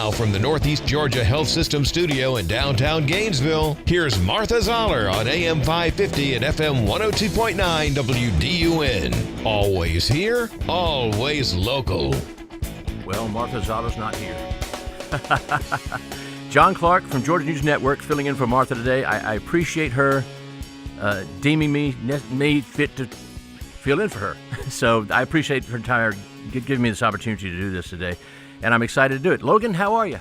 Now from the Northeast Georgia Health System studio in downtown Gainesville, here's Martha Zoller on AM 550 and FM 102.9 WDUN. Always here, always local. Well, Martha Zoller's not here. John Clark from Georgia News Network filling in for Martha today. I appreciate her deeming me fit to fill in for her. So I appreciate her entire giving me this opportunity to do this today, and I'm excited to do it. Logan, how are you?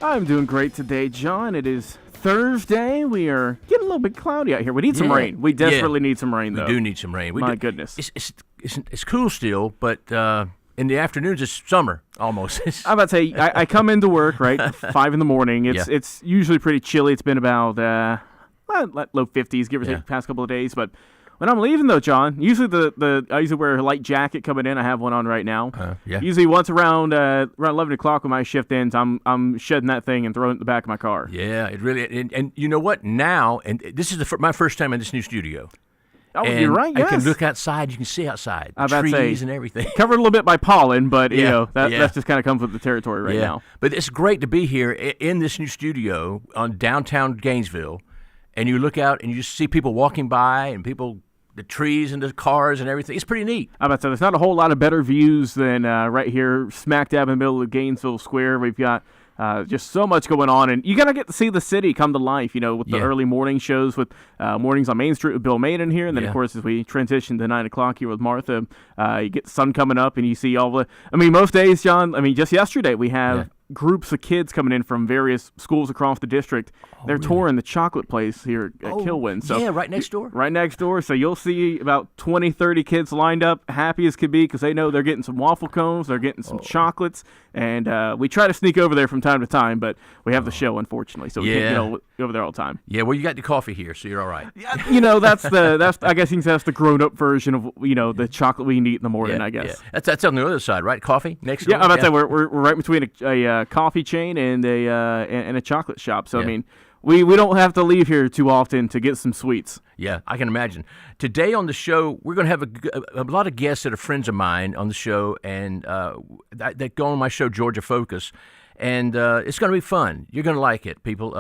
I'm doing great today, John. It is Thursday. We are getting a little bit cloudy out here. We need some rain. We desperately need some rain, though. We do need some rain. My goodness. It's cool still, but in the afternoons it's summer almost. I'm about to say, I come into work, right, 5 in the morning. It's usually pretty chilly. It's been about low 50s, give or take, the past couple of days, but when I'm leaving, though, John, usually I usually wear a light jacket coming in. I have one on right now. Usually once around 11 o'clock when my shift ends, I'm shedding that thing and throwing it in the back of my car. Yeah, it really and you know what? Now, and this is my first time in this new studio. Oh, and you're right, yes. I can look outside. You can see outside. Trees and everything. Covered a little bit by pollen, but, that just kind of comes with the territory right now. But it's great to be here in this new studio on downtown Gainesville, and you look out and you just see people walking by and the trees and the cars and everything. It's pretty neat. I'm about to say, there's not a whole lot of better views than right here, smack dab in the middle of Gainesville Square. We've got just so much going on, and you got to get to see the city come to life, with the early morning shows with Mornings on Main Street with Bill Maiden here, and then, of course, as we transition to 9 o'clock here with Martha, you get the sun coming up, and you see all the – most days, John, just yesterday we have – groups of kids coming in from various schools across the district. They're touring the chocolate place here at Kilwin. So right next door. Right next door. So you'll see about 20, 30 kids lined up, happy as could be, because they know they're getting some waffle cones, they're getting some chocolates, and we try to sneak over there from time to time, but we have the show, unfortunately, so we can't get over there all the time. Yeah, well, you got the coffee here, so you're all right. That's I guess you can say that's the grown-up version of the chocolate we can eat in the morning. I guess that's on the other side, right? Coffee next door. Yeah, I'm about to say we're right between a coffee chain and a chocolate shop. So we don't have to leave here too often to get some sweets. Yeah, I can imagine. Today on the show, we're going to have a lot of guests that are friends of mine on the show, and that go on my show, Georgia Focus, and it's going to be fun. You're going to like it, people.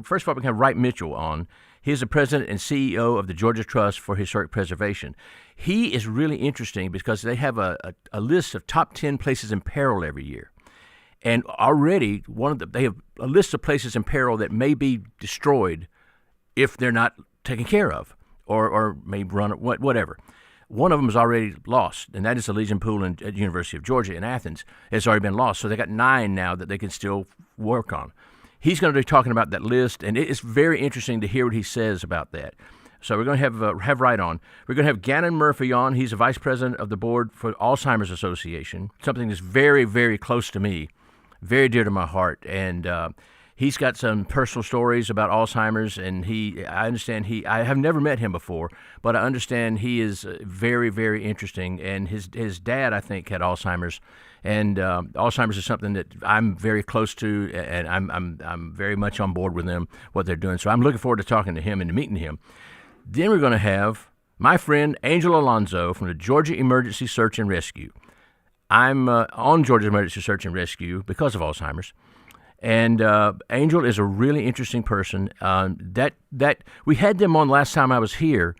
First of all, we're going to have Wright Mitchell on. He's the president and CEO of the Georgia Trust for Historic Preservation. He is really interesting because they have a list of top 10 places in peril every year. And already they have a list of places in peril that may be destroyed if they're not taken care of or may run whatever. One of them is already lost, and that is the Legion Pool at the University of Georgia in Athens. It's already been lost, so they got 9 now that they can still work on. He's going to be talking about that list, and it's very interesting to hear what he says about that. So we're going to have Wright on. We're going to have Gannon Murphy on. He's the vice president of the board for Alzheimer's Association, something that's very, very close to me. Very dear to my heart, and he's got some personal stories about Alzheimer's, and I have never met him before, but I understand he is very, very interesting, and his dad, I think, had Alzheimer's, and Alzheimer's is something that I'm very close to, and I'm very much on board with them, what they're doing, so I'm looking forward to talking to him and to meeting him. Then we're going to have my friend Angel Alonzo from the Georgia Emergency Search and Rescue. I'm on Georgia Emergency Search and Rescue because of Alzheimer's, and Angel is a really interesting person. That we had them on last time I was here,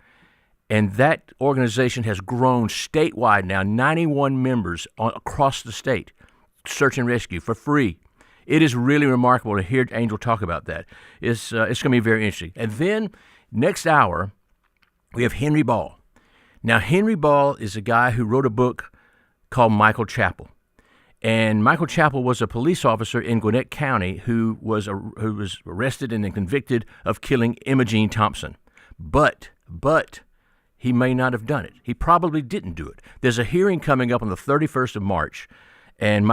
and that organization has grown statewide now, 91 members across the state, search and rescue for free. It is really remarkable to hear Angel talk about that. It's going to be very interesting. And then next hour, we have Henry Ball. Now, Henry Ball is a guy who wrote a book called Michael Chappell. And Michael Chappell was a police officer in Gwinnett County who was arrested and convicted of killing Emma Jean Thompson. But he may not have done it. He probably didn't do it. There's a hearing coming up on the 31st of March, and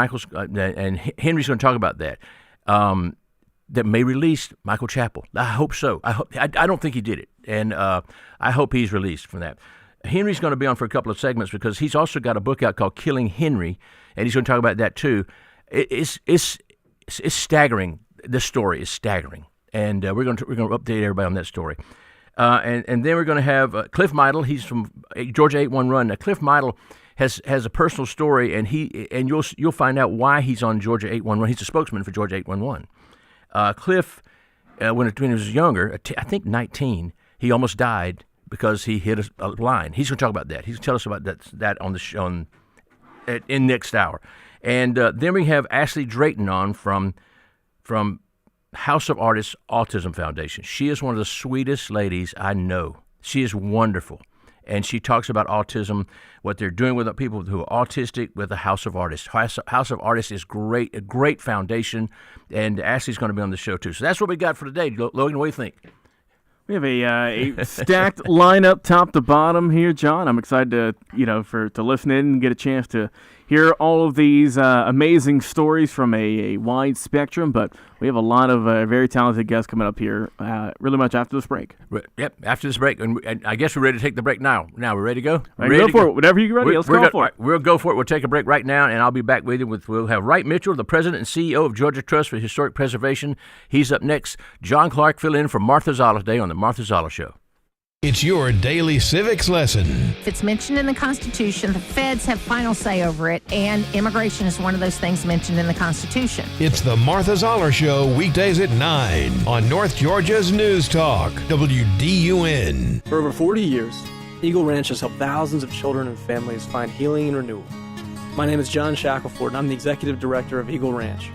Henry's going to talk about that. That may release Michael Chappell. I hope so. I don't think he did it, and I hope he's released from that. Henry's going to be on for a couple of segments because he's also got a book out called Killing Henry, and he's going to talk about that too. It's staggering. This story is staggering, and we're going to update everybody on that story. And then we're going to have Cliff Meidel. He's from Georgia 8-1 Run. Now, Cliff Meidel, has a personal story, and you'll find out why he's on Georgia 811. He's a spokesman for Georgia 811. Cliff, when he was younger, I think 19, he almost died because he hit a line. He's going to talk about that. He's going to tell us about that on the show in next hour. And then we have Ashley Drayton on from House of Artists Autism Foundation. She is one of the sweetest ladies I know. She is wonderful. And she talks about autism, what they're doing with people who are autistic with the House of Artists. House of Artists is great, a great foundation, and Ashley's going to be on the show too. So that's what we got for today. Logan, what do you think? We have a stacked lineup top to bottom here, John. I'm excited to listen in and get a chance to hear all of these amazing stories from a wide spectrum, but we have a lot of very talented guests coming up here really much after this break. Yep, after this break, and I guess we're ready to take the break now. Now, we're ready to go? Go for it. Whenever you're ready, let's go for it. We'll go for it. We'll take a break right now, and I'll be back with you. We'll have Wright Mitchell, the president and CEO of Georgia Trust for Historic Preservation. He's up next. John Clark filling in for Martha Zoller today on the Martha Zoller Show. It's your daily civics lesson. It's mentioned in the Constitution. The feds have final say over it, and immigration is one of those things mentioned in the Constitution. It's the Martha Zoller Show, weekdays at 9 on North Georgia's News Talk, WDUN. For over 40 years, Eagle Ranch has helped thousands of children and families find healing and renewal. My name is John Shackelford, and I'm the executive director of Eagle Ranch.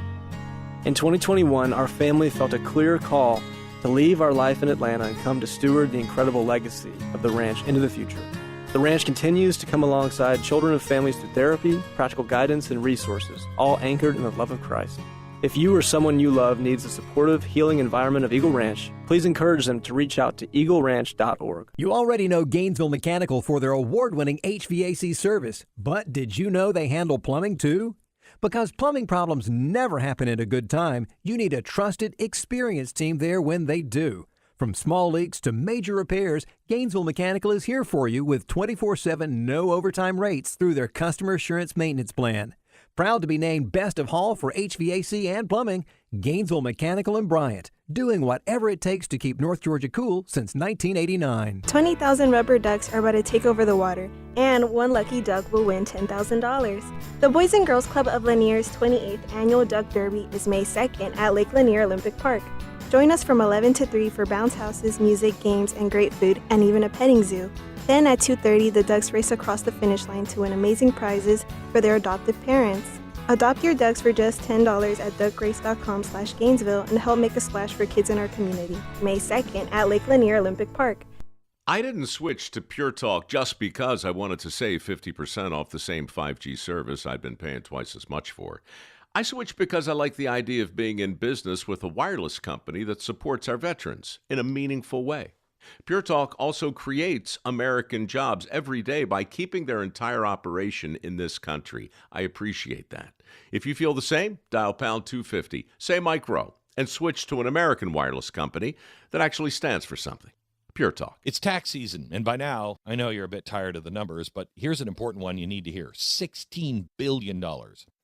In 2021, our family felt a clear call to leave our life in Atlanta and come to steward the incredible legacy of the ranch into the future. The ranch continues to come alongside children and families through therapy, practical guidance, and resources, all anchored in the love of Christ. If you or someone you love needs the supportive, healing environment of Eagle Ranch, please encourage them to reach out to eagleranch.org. You already know Gainesville Mechanical for their award-winning HVAC service, but did you know they handle plumbing too? Because plumbing problems never happen in a good time, you need a trusted, experienced team there when they do. From small leaks to major repairs, Gainesville Mechanical is here for you with 24/7 no overtime rates through their Customer Assurance Maintenance Plan. Proud to be named Best of Hall for HVAC and plumbing, Gainesville Mechanical and Bryant, doing whatever it takes to keep North Georgia cool since 1989. 20,000 rubber ducks are about to take over the water, and one lucky duck will win $10,000. The Boys and Girls Club of Lanier's 28th Annual Duck Derby is May 2nd at Lake Lanier Olympic Park. Join us from 11 to 3 for bounce houses, music, games, and great food, and even a petting zoo. Then at 2:30, the ducks race across the finish line to win amazing prizes for their adoptive parents. Adopt your ducks for just $10 at duckrace.com/Gainesville and help make a splash for kids in our community. May 2nd at Lake Lanier Olympic Park. I didn't switch to Pure Talk just because I wanted to save 50% off the same 5G service I'd been paying twice as much for. I switched because I like the idea of being in business with a wireless company that supports our veterans in a meaningful way. Pure Talk also creates American jobs every day by keeping their entire operation in this country. I appreciate that. If you feel the same, dial pound 250, say Mike Rowe, and switch to an American wireless company that actually stands for something. Pure Talk. It's tax season, and by now, I know you're a bit tired of the numbers, but here's an important one you need to hear. $16 billion.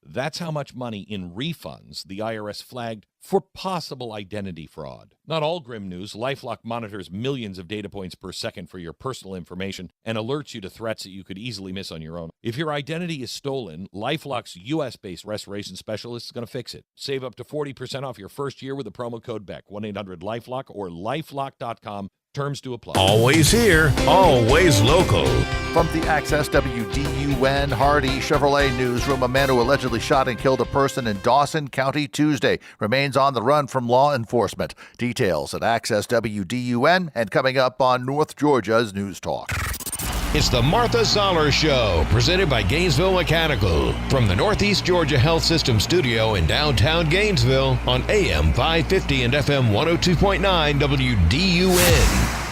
That's how much money in refunds the IRS flagged for possible identity fraud. Not all grim news. LifeLock monitors millions of data points per second for your personal information and alerts you to threats that you could easily miss on your own. If your identity is stolen, LifeLock's U.S.-based restoration specialist is going to fix it. Save up to 40% off your first year with the promo code BECK, 1-800-LifeLock or lifelock.com. Terms to apply. Always here, always local. From the Access WDUN Hardy Chevrolet newsroom, a man who allegedly shot and killed a person in Dawson County Tuesday remains on the run from law enforcement. Details at Access WDUN and coming up on North Georgia's News Talk. It's the Martha Zoller Show, presented by Gainesville Mechanical, from the Northeast Georgia Health System studio in downtown Gainesville on AM 550 and FM 102.9 WDUN.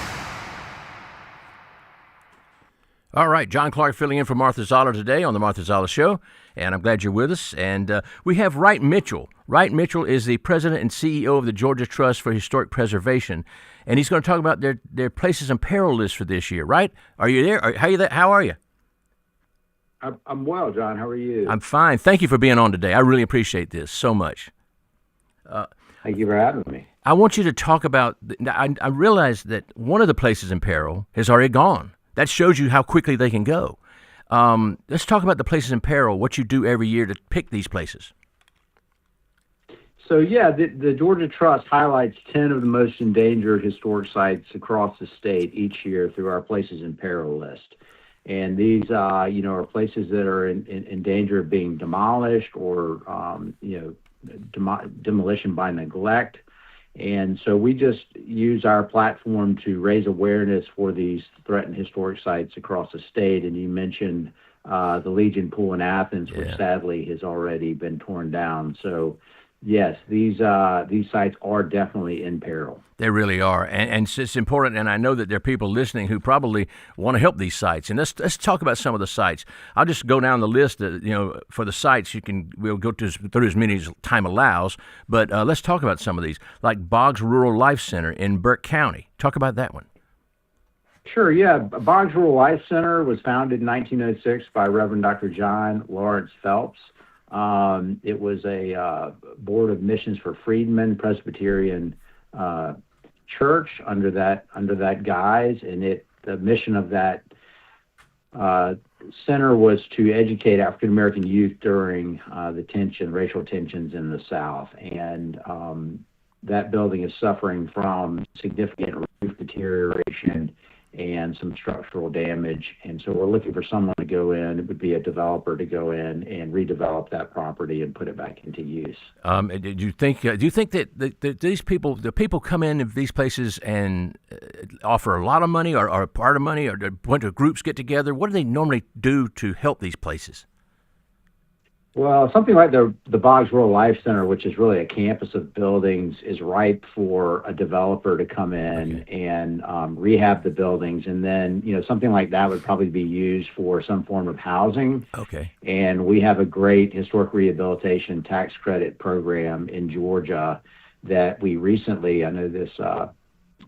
All right, John Clark filling in for Martha Zoller today on the Martha Zoller Show, and I'm glad you're with us. And we have Wright Mitchell. Wright Mitchell is the president and CEO of the Georgia Trust for Historic Preservation, and he's going to talk about their places in peril list for this year. Right? Are you there? How are you? I'm well, John. How are you? I'm fine. Thank you for being on today. I really appreciate this so much. Thank you for having me. I want you to talk about. I realize that one of the places in peril has already gone. That shows you how quickly they can go. Let's talk about the places in peril, what you do every year to pick these places. So, yeah, the Georgia Trust highlights 10 of the most endangered historic sites across the state each year through our Places in Peril list. And these, are places that are in danger of being demolished or, demolition by neglect. And so we just use our platform to raise awareness for these threatened historic sites across the state. And you mentioned the Legion Pool in Athens, which sadly has already been torn down. So, yes, these sites are definitely in peril. They really are, and it's important. And I know that there are people listening who probably want to help these sites. And let's talk about some of the sites. I'll just go down the list. For the sites, we'll go through as many as time allows. But let's talk about some of these, like Boggs Rural Life Center in Burke County. Talk about that one. Sure, yeah. Boggs Rural Life Center was founded in 1906 by Reverend Dr. John Lawrence Phelps. It was a Board of Missions for Freedmen Presbyterian church under that guise, and the mission of that center was to educate African American youth during the racial tensions in the South, and that building is suffering from significant roof deterioration and some structural damage. And so we're looking for someone to go in. It would be a developer to go in and redevelop that property and put it back into use. Do you think that these people, the people come in these places and offer a lot of money or a part of money, or a bunch of groups get together? What do they normally do to help these places? Well, something like the Boggs Rural Life Center, which is really a campus of buildings, is ripe for a developer to come in and rehab the buildings. And then, something like that would probably be used for some form of housing. Okay. And we have a great historic rehabilitation tax credit program in Georgia that we recently, I know this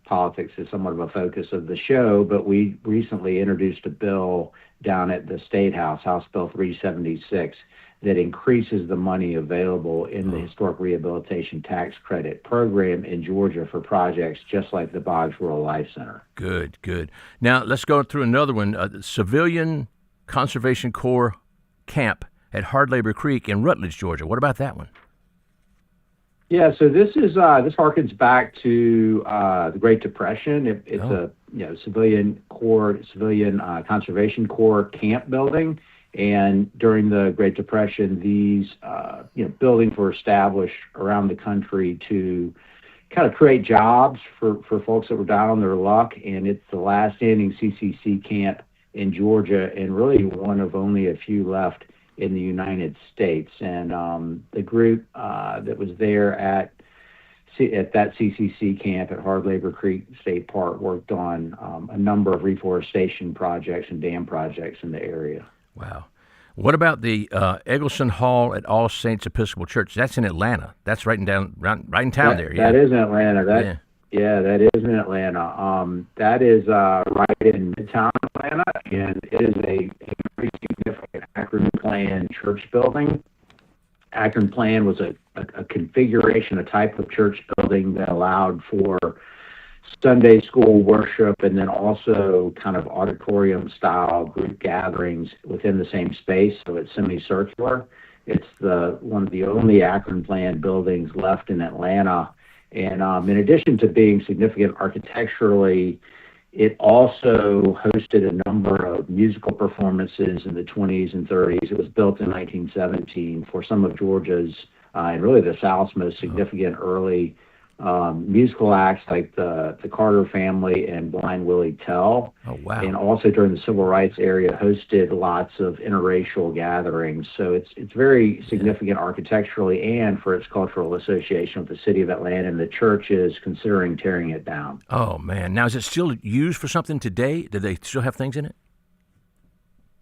politics is somewhat of a focus of the show, but we recently introduced a bill down at the State House, House Bill 376, that increases the money available in the historic rehabilitation tax credit program in Georgia for projects just like the Boggs Rural Life Center. Good. Now, let's go through another one, Civilian Conservation Corps Camp at Hard Labor Creek in Rutledge, Georgia. What about that one? Yeah, so this harkens back to the Great Depression. It's a Civilian Conservation Corps camp building. And during the Great Depression, these buildings were established around the country to kind of create jobs for folks that were down on their luck. And it's the last standing CCC camp in Georgia, and really one of only a few left in the United States. And the group that was there at that CCC camp at Hard Labor Creek State Park worked on a number of reforestation projects and dam projects in the area. Wow. What about the Eggleston Hall at All Saints Episcopal Church? That's in Atlanta. That's right in town there. Yeah. That is in Atlanta. That is in Atlanta. That is right in Midtown Atlanta, and it is a pretty significant Akron Plan church building. Akron Plan was a configuration, a type of church building that allowed for Sunday school worship, and then also kind of auditorium style group gatherings within the same space. So it's semicircular. It's one of the only Akron Plan buildings left in Atlanta. And in addition to being significant architecturally, it also hosted a number of musical performances in the 20s and 30s. It was built in 1917 for some of Georgia's and really the South's most significant early musical acts like the Carter Family and Blind Willie Tell. Oh, wow. And also during the civil rights era hosted lots of interracial gatherings. So it's very significant architecturally and for its cultural association with the city of Atlanta, and the church is considering tearing it down. Oh, man. Now, is it still used for something today? Do they still have things in it?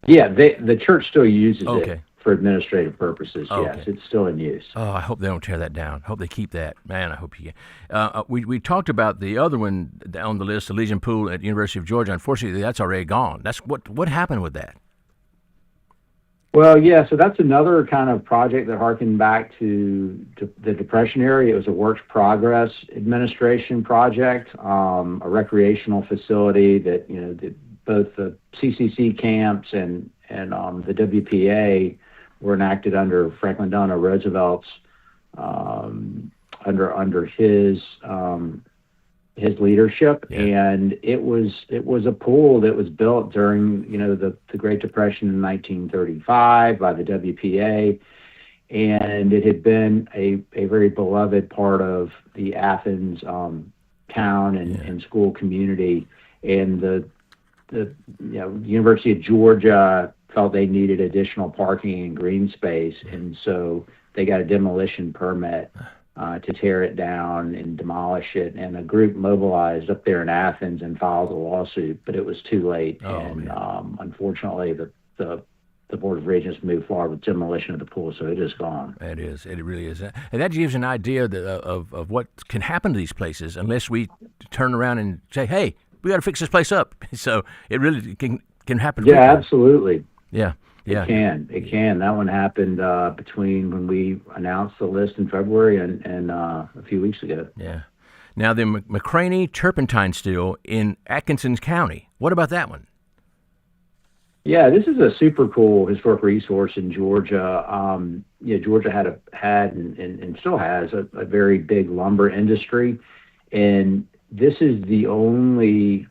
Yeah, the church still uses it for administrative purposes. Okay. Yes, it's still in use. Oh, I hope they don't tear that down. I hope they keep that. Man, I hope you. We talked about the other one on the list, the Legion Pool at the University of Georgia. Unfortunately, that's already gone. That's what happened with that? Well, yeah, so that's another kind of project that harkened back to the Depression era. It was a Works Progress Administration project, a recreational facility that both the CCC camps and the WPA were enacted under Franklin Delano Roosevelt's under his leadership, and it was a pool that was built during the Great Depression in 1935 by the WPA, and it had been a very beloved part of the Athens town and school community, and the University of Georgia felt they needed additional parking and green space, and so they got a demolition permit to tear it down and demolish it, and a group mobilized up there in Athens and filed a lawsuit, but it was too late, unfortunately the Board of Regents moved forward with demolition of the pool, so it is gone. It is. It really is. And that gives an idea of what can happen to these places unless we turn around and say, hey, we got to fix this place up. So it really can happen. Yeah, absolutely. Yeah. It can. That one happened between when we announced the list in February and a few weeks ago. Yeah. Now, the McCraney turpentine still in Atkinson County. What about that one? Yeah, this is a super cool historic resource in Georgia. Georgia had and still has a very big lumber industry, and this is the only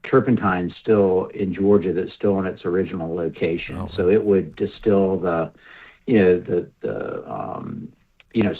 turpentine still in Georgia that's still in its original location. So it would distill the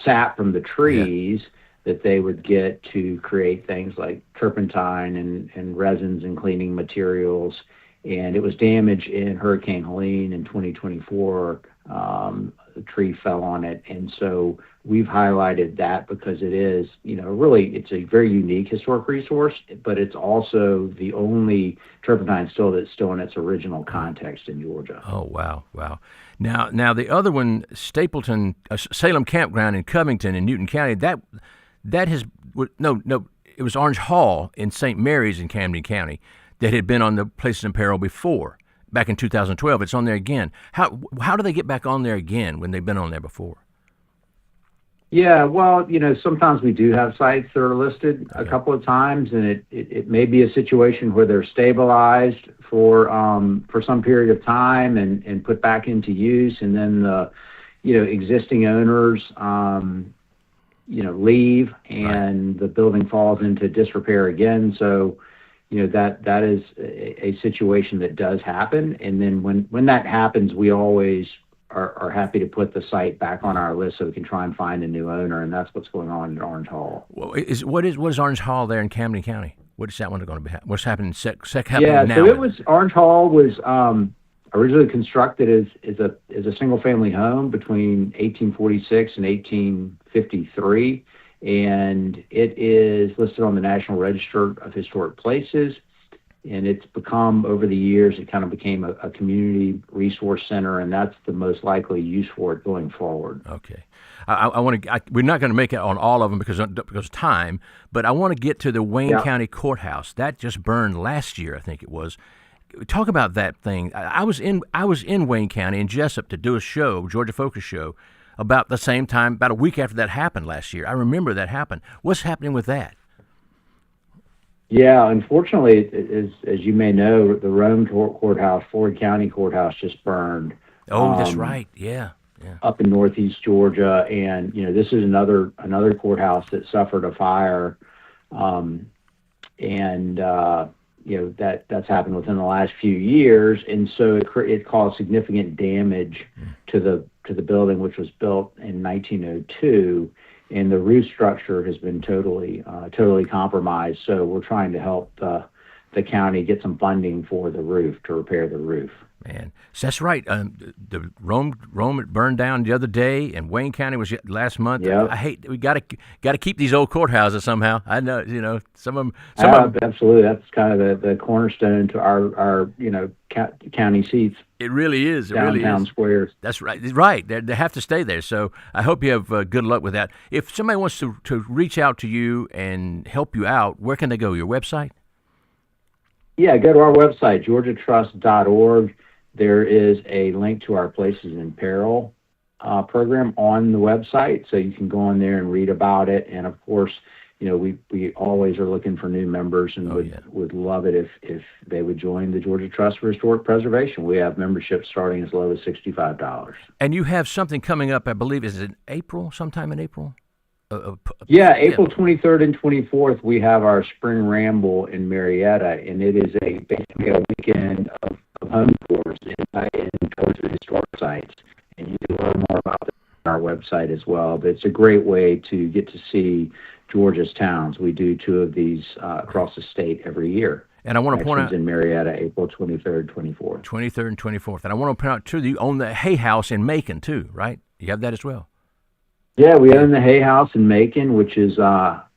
sap from the trees that they would get to create things like turpentine and resins and cleaning materials. And it was damaged in Hurricane Helene in 2024. The tree fell on it. And so we've highlighted that because it is, it's a very unique historic resource, but it's also the only turpentine still that's still in its original context in Georgia. Oh, wow. Now the other one, Stapleton, Salem Campground in Covington in Newton County, that has, it was Orange Hall in St. Mary's in Camden County that had been on the Places in Peril before, back in 2012. It's on there again. How do they get back on there again when they've been on there before? Yeah, well, sometimes we do have sites that are listed a couple of times, and it may be a situation where they're stabilized for some period of time and put back into use, and then the existing owners leave and the building falls into disrepair again. So that is a situation that does happen. And then when that happens, we always are happy to put the site back on our list so we can try and find a new owner. And that's what's going on in Orange Hall. Well, what is Orange Hall there in Camden County? What is that one going to be? What's happening now? So Orange Hall was originally constructed as a single family home between 1846 and 1853. And it is listed on the National Register of Historic Places, and it's become, over the years, it kind of became a community resource center, and that's the most likely use for it going forward. Okay. We're not going to make it on all of them because of time, but I want to get to the Wayne County Courthouse. That just burned last year, I think it was. Talk about that thing. I was in Wayne County in Jessup to do a show, Georgia Focus show, about the same time, about a week after that happened last year. I remember that happened. What's happening with that? Yeah, unfortunately, as you may know, the Rome Courthouse, Floyd County Courthouse just burned. Oh, that's right. Yeah. Up in northeast Georgia, and this is another courthouse that suffered a fire, that's happened within the last few years, and so it caused significant damage to the building, which was built in 1902, and the roof structure has been totally compromised. So we're trying to help the county get some funding for the roof to repair the roof. Man, so that's right. The Rome burned down the other day, and Wayne County was last month. Yep. We got to keep these old courthouses somehow. I know, some of them. Absolutely, that's kind of the cornerstone to our county seats. It really is. Downtown squares. That's right. Right. They have to stay there. So I hope you have good luck with that. If somebody wants to reach out to you and help you out, where can they go? Your website? Yeah, go to our website, georgiatrust.org. There is a link to our Places in Peril program on the website, so you can go on there and read about it. And of course, we always are looking for new members and would love it if they would join the Georgia Trust for Historic Preservation. We have memberships starting as low as $65. And you have something coming up, I believe, is it April, sometime in April? April 23rd and 24th, we have our Spring Ramble in Marietta, and it is basically a weekend of home tours in Georgia historic sites. And you can learn more about that on our website as well. But it's a great way to get to see Georgia's towns. We do 2 of these across the state every year. And I want to point out in Marietta, April 23rd, 24th. 23rd and 24th. And I want to point out, too, that you own the Hay House in Macon, too, right? You have that as well. Yeah, we own the Hay House in Macon, which is mid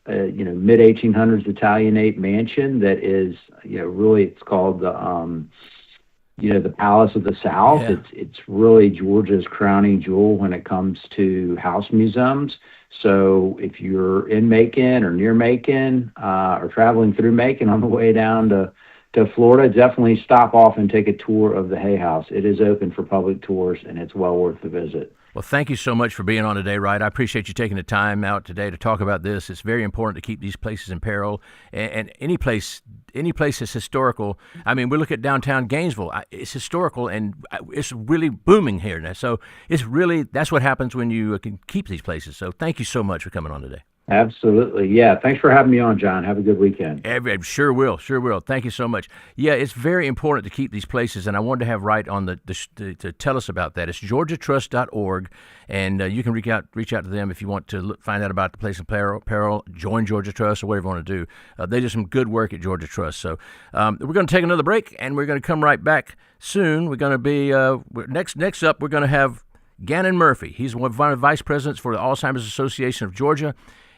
1800s Italianate mansion that is really, it's called the Palace of the South. Yeah. It's really Georgia's crowning jewel when it comes to house museums. So if you're in Macon or near Macon or traveling through Macon on the way down to Florida, definitely stop off and take a tour of the Hay House. It is open for public tours, and it's well worth the visit. Well, thank you so much for being on today, Wright. I appreciate you taking the time out today to talk about this. It's very important to keep these places in peril, and any place is historical. I mean, we look at downtown Gainesville. It's historical, and it's really booming here now. So that's what happens when you can keep these places. So thank you so much for coming on today. Absolutely. Yeah. Thanks for having me on, John. Have a good weekend. Sure will. Thank you so much. Yeah, it's very important to keep these places, and I wanted to have Wright on to tell us about that. It's georgiatrust.org, and you can reach out to them if you want to find out about the place in peril, join Georgia Trust, or whatever you want to do. They do some good work at Georgia Trust. So we're going to take another break, and we're going to come right back soon. We're going to be next up, we're going to have Gannon Murphy. He's one of the vice presidents for the Alzheimer's Association of Georgia.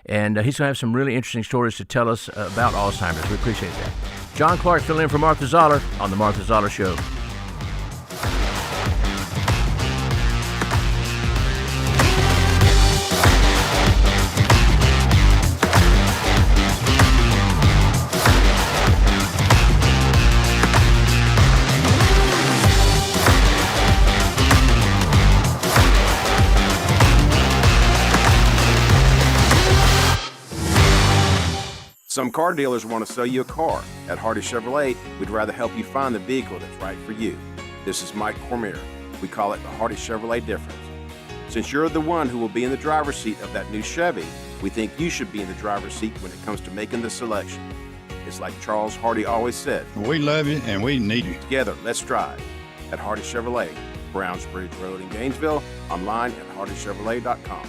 And he's going to have some really interesting stories to tell us about Alzheimer's. We appreciate that. John Clark filling in for Martha Zoller on The Martha Zoller Show. Some car dealers want to sell you a car. At Hardy Chevrolet, we'd rather help you find the vehicle that's right for you. This is Mike Cormier. We call it the Hardy Chevrolet difference. Since you're the one who will be in the driver's seat of that new Chevy, we think you should be in the driver's seat when it comes to making the selection. It's like Charles Hardy always said. We love you and we need you. Together, let's drive. At Hardy Chevrolet, Browns Bridge Road in Gainesville, online at hardychevrolet.com.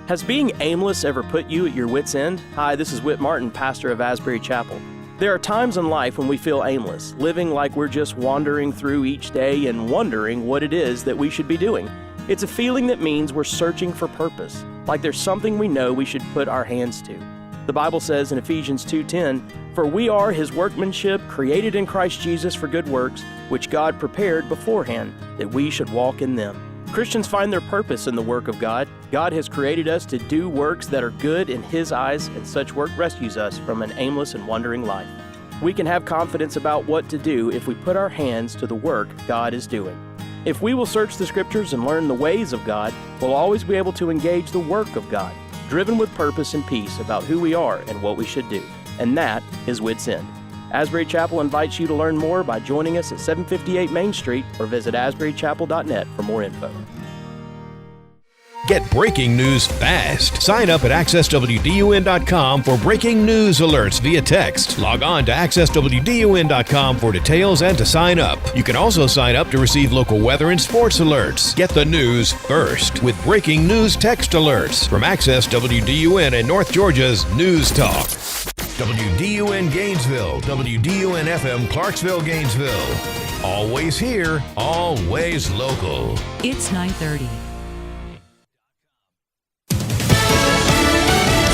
Has being aimless ever put you at your wit's end? Hi, this is Whit Martin, pastor of Asbury Chapel. There are times in life when we feel aimless, living like we're just wandering through each day and wondering what it is that we should be doing. It's a feeling that means we're searching for purpose, like there's something we know we should put our hands to. The Bible says in Ephesians 2:10, "For we are His workmanship, created in Christ Jesus for good works, which God prepared beforehand, that we should walk in them." Christians find their purpose in the work of God. God has created us to do works that are good in His eyes, and such work rescues us from an aimless and wandering life. We can have confidence about what to do if we put our hands to the work God is doing. If we will search the Scriptures and learn the ways of God, we'll always be able to engage the work of God, driven with purpose and peace about who we are and what we should do. And that is Wit's End. Asbury Chapel invites you to learn more by joining us at 758 Main Street or visit asburychapel.net for more info. Get breaking news fast. Sign up at accesswdun.com for breaking news alerts via text. Log on to accesswdun.com for details and to sign up. You can also sign up to receive local weather and sports alerts. Get the news first with breaking news text alerts from Access WDUN and North Georgia's News Talk. WDUN Gainesville, WDUN FM Clarksville, Gainesville. Always here, always local. It's 9:30.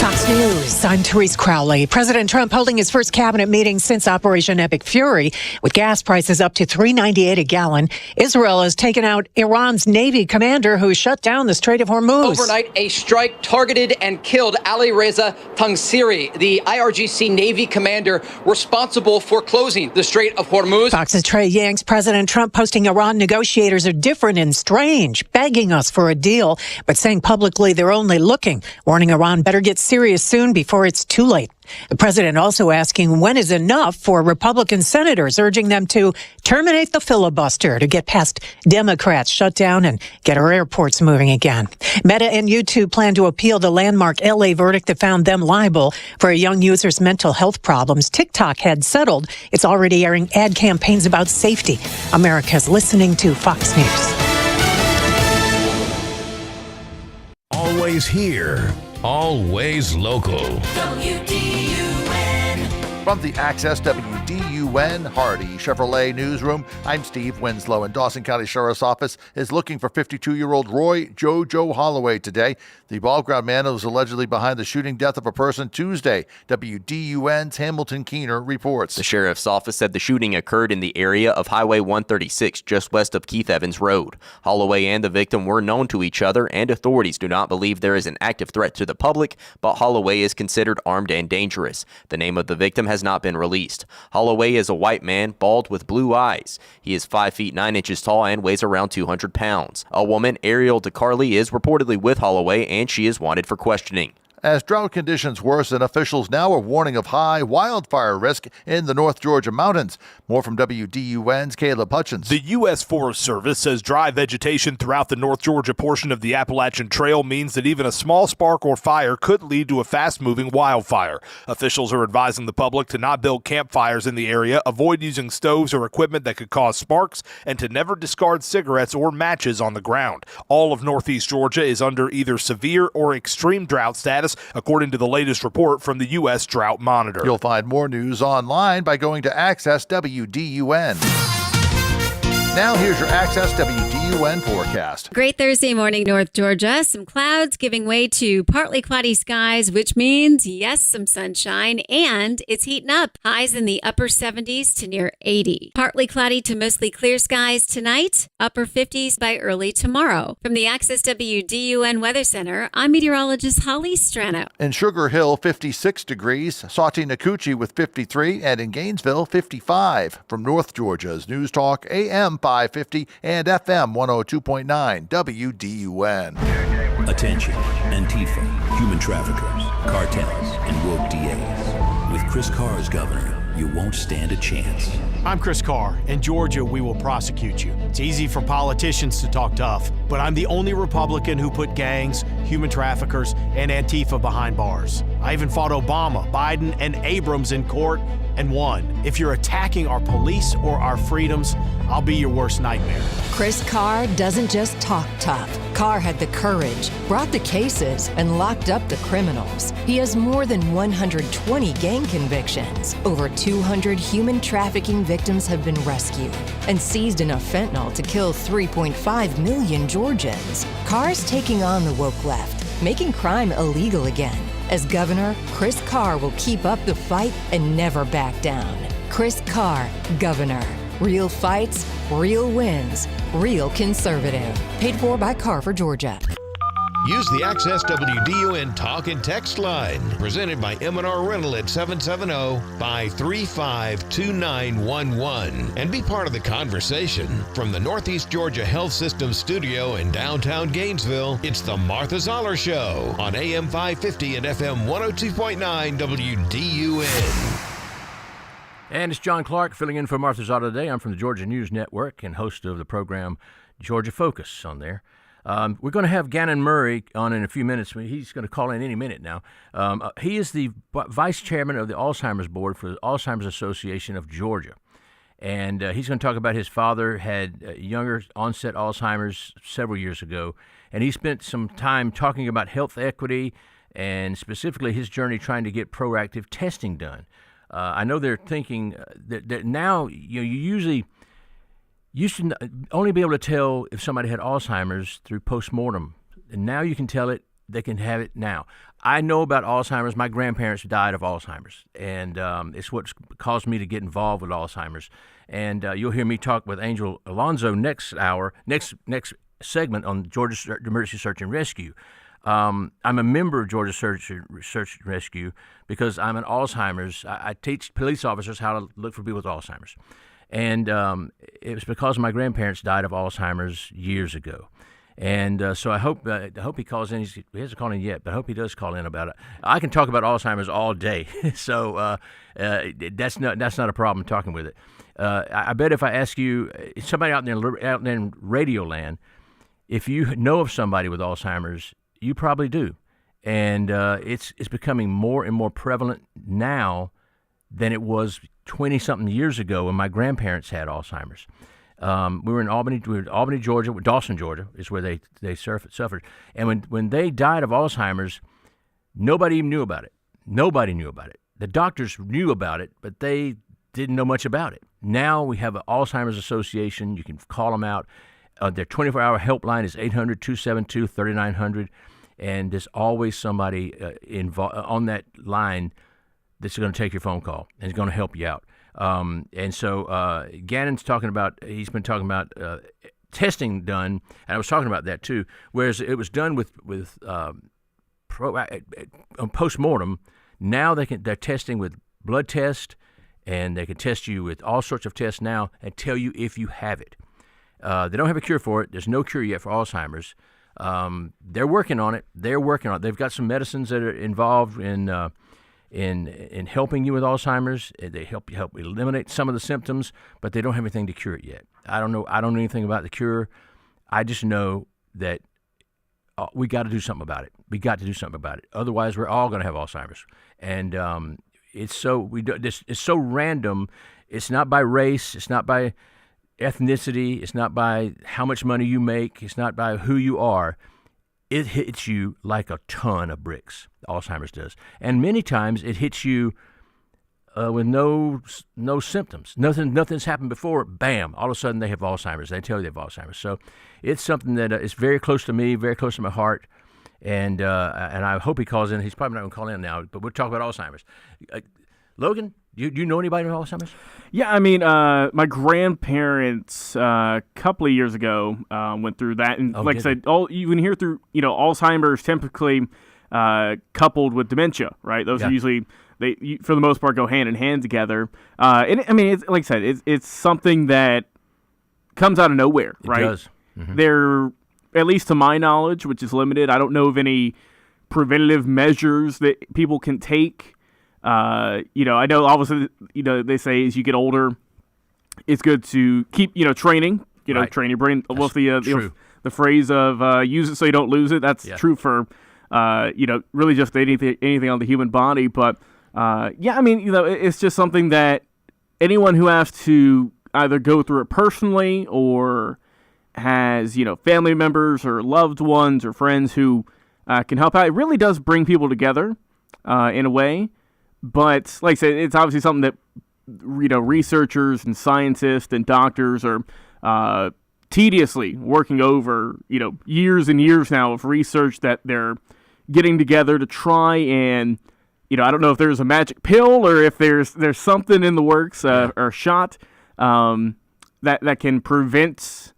Talk Fox News, I'm Therese Crowley. President Trump holding his first cabinet meeting since Operation Epic Fury. With gas prices up to $3.98 a gallon, Israel has taken out Iran's Navy commander who shut down the Strait of Hormuz. Overnight, a strike targeted and killed Ali Reza Tangsiri, the IRGC Navy commander responsible for closing the Strait of Hormuz. Fox's Trey Yanks, President Trump posting Iran negotiators are different and strange, begging us for a deal, but saying publicly they're only looking, warning Iran better get serious soon before it's too late. The president also asking when is enough for Republican senators, urging them to terminate the filibuster to get past Democrats shut down and get our airports moving again. Meta and YouTube plan to appeal the landmark LA verdict that found them liable for a young user's mental health problems. TikTok had settled. It's already airing ad campaigns about safety. America's listening to Fox News. Always here, always local. From the Access WDUN Hardy Chevrolet newsroom, I'm Steve Winslow, and Dawson County Sheriff's Office is looking for 52-year-old Roy Jojo Holloway today. The ball-ground man was allegedly behind the shooting death of a person Tuesday. WDUN's Hamilton Keener reports. The sheriff's office said the shooting occurred in the area of Highway 136, just west of Keith Evans Road. Holloway and the victim were known to each other, and authorities do not believe there is an active threat to the public, but Holloway is considered armed and dangerous. The name of the victim has not been released. Holloway is a white man, bald with blue eyes. He is 5 feet 9 inches tall and weighs around 200 pounds. A woman, Ariel DeCarly, is reportedly with Holloway, and she is wanted for questioning. As drought conditions worsen, officials now are warning of high wildfire risk in the North Georgia mountains. More from WDUN's Caleb Hutchins. The U.S. Forest Service says dry vegetation throughout the North Georgia portion of the Appalachian Trail means that even a small spark or fire could lead to a fast-moving wildfire. Officials are advising the public to not build campfires in the area, avoid using stoves or equipment that could cause sparks, and to never discard cigarettes or matches on the ground. All of Northeast Georgia is under either severe or extreme drought status, according to the latest report from the U.S. Drought Monitor. You'll find more news online by going to Access WDUN. Now here's your Access WDUN forecast. Great Thursday morning, North Georgia. Some clouds giving way to partly cloudy skies, which means, yes, some sunshine, and it's heating up. Highs in the upper 70s to near 80. Partly cloudy to mostly clear skies tonight, upper 50s by early tomorrow. From the Access WDUN Weather Center, I'm meteorologist Holly Strano. In Sugar Hill, 56 degrees, Sawteenacoochee with 53, and in Gainesville, 55. From North Georgia's News Talk AM 550 and FM 102.9 WDUN. Attention, Antifa, human traffickers, cartels, and woke DAs. With Chris Carr as governor, you won't stand a chance. I'm Chris Carr. In Georgia, we will prosecute you. It's easy for politicians to talk tough, but I'm the only Republican who put gangs, human traffickers, and Antifa behind bars. I even fought Obama, Biden, and Abrams in court and won. If you're attacking our police or our freedoms, I'll be your worst nightmare. Chris Carr doesn't just talk tough. Carr had the courage, brought the cases, and locked up the criminals. He has more than 120 gang convictions. Over 200 human trafficking victims have been rescued and seized enough fentanyl to kill 3.5 million Georgians. Carr's taking on the woke left, making crime illegal again. As governor, Chris Carr will keep up the fight and never back down. Chris Carr, governor. Real fights, real wins, real conservative. Paid for by Carr for Georgia. Use the Access WDUN Talk and Text line, presented by M&R Rental at 770-535-2911, and be part of the conversation. From the Northeast Georgia Health System studio in downtown Gainesville, it's the Martha Zoller Show on AM 550 and FM 102.9 WDUN. And it's John Clark filling in for Martha Zoller today. I'm from the Georgia News Network and host of the program Georgia Focus on there. We're going to have Gannon Murray on in a few minutes. He's going to call in any minute now. He is the vice chairman of the Alzheimer's Board for the Alzheimer's Association of Georgia. And he's going to talk about his father had younger onset Alzheimer's several years ago. And he spent some time talking about health equity and specifically his journey trying to get proactive testing done. I know they're thinking that now you used to only be able to tell if somebody had Alzheimer's through postmortem, and now you can tell it they can have it now. I know about Alzheimer's. My grandparents died of Alzheimer's, and it's what caused me to get involved with Alzheimer's. And you'll hear me talk with Angel Alonso next segment on Georgia Emergency Search and Rescue. I'm a member of Georgia Search and Rescue because I'm an Alzheimer's. I teach police officers how to look for people with Alzheimer's. And it was because my grandparents died of Alzheimer's years ago. And so I hope he calls in. He hasn't called in yet, but I hope he does call in about it. I can talk about Alzheimer's all day, so that's not a problem talking with it. I bet if I ask you, somebody out there in radio land, if you know of somebody with Alzheimer's, you probably do, and it's becoming more and more prevalent now than it was 20-something years ago when my grandparents had Alzheimer's. We were in Albany, Georgia. Dawson, Georgia, is where they suffered. And when they died of Alzheimer's, nobody even knew about it. Nobody knew about it. The doctors knew about it, but they didn't know much about it. Now we have an Alzheimer's Association. You can call them out. Their 24-hour helpline is 800-272-3900, and there's always somebody on that line that's going to take your phone call and is going to help you out. And so Gannon's he's been talking about testing done, and I was talking about that too, whereas it was done with post-mortem. Now they're testing with blood test, and they can test you with all sorts of tests now and tell you if you have it. They don't have a cure for it. There's no cure yet for Alzheimer's. They're working on it. They've got some medicines that are involved in helping you with Alzheimer's. They help eliminate some of the symptoms, but they don't have anything to cure it yet. I don't know anything about the cure. I just know that we got to do something about it. We got to do something about it. Otherwise, we're all going to have Alzheimer's. And it's so random. It's not by race. It's not by ethnicity. It's not by how much money you make. It's not by who you are. It hits you like a ton of bricks. Alzheimer's does, and many times it hits you with no symptoms. Nothing's happened before. Bam! All of a sudden they have Alzheimer's. They tell you they have Alzheimer's. So it's something that is very close to me, very close to my heart, and I hope he calls in. He's probably not going to call in now, but we'll talk about Alzheimer's. Logan, do you know anybody with Alzheimer's? Yeah, I mean, my grandparents a couple of years ago went through that, and like I said, you can hear through Alzheimer's typically coupled with dementia, right? Those are usually for the most part go hand in hand together. And I mean, it's, like I said, it's something that comes out of nowhere, right? It does. Mm-hmm. There, at least to my knowledge, which is limited, I don't know of any preventative measures that people can take. I know obviously, they say as you get older, it's good to keep, training, right. Train your brain. What's the phrase of use it so you don't lose it? That's true for, really just anything on the human body. But, I mean, it's just something that anyone who has to either go through it personally or has, family members or loved ones or friends who can help out, it really does bring people together in a way. But like I said, it's obviously something that researchers and scientists and doctors are tediously working over years and years now of research that they're getting together to try and I don't know if there's a magic pill or if there's something in the works or a shot that can prevent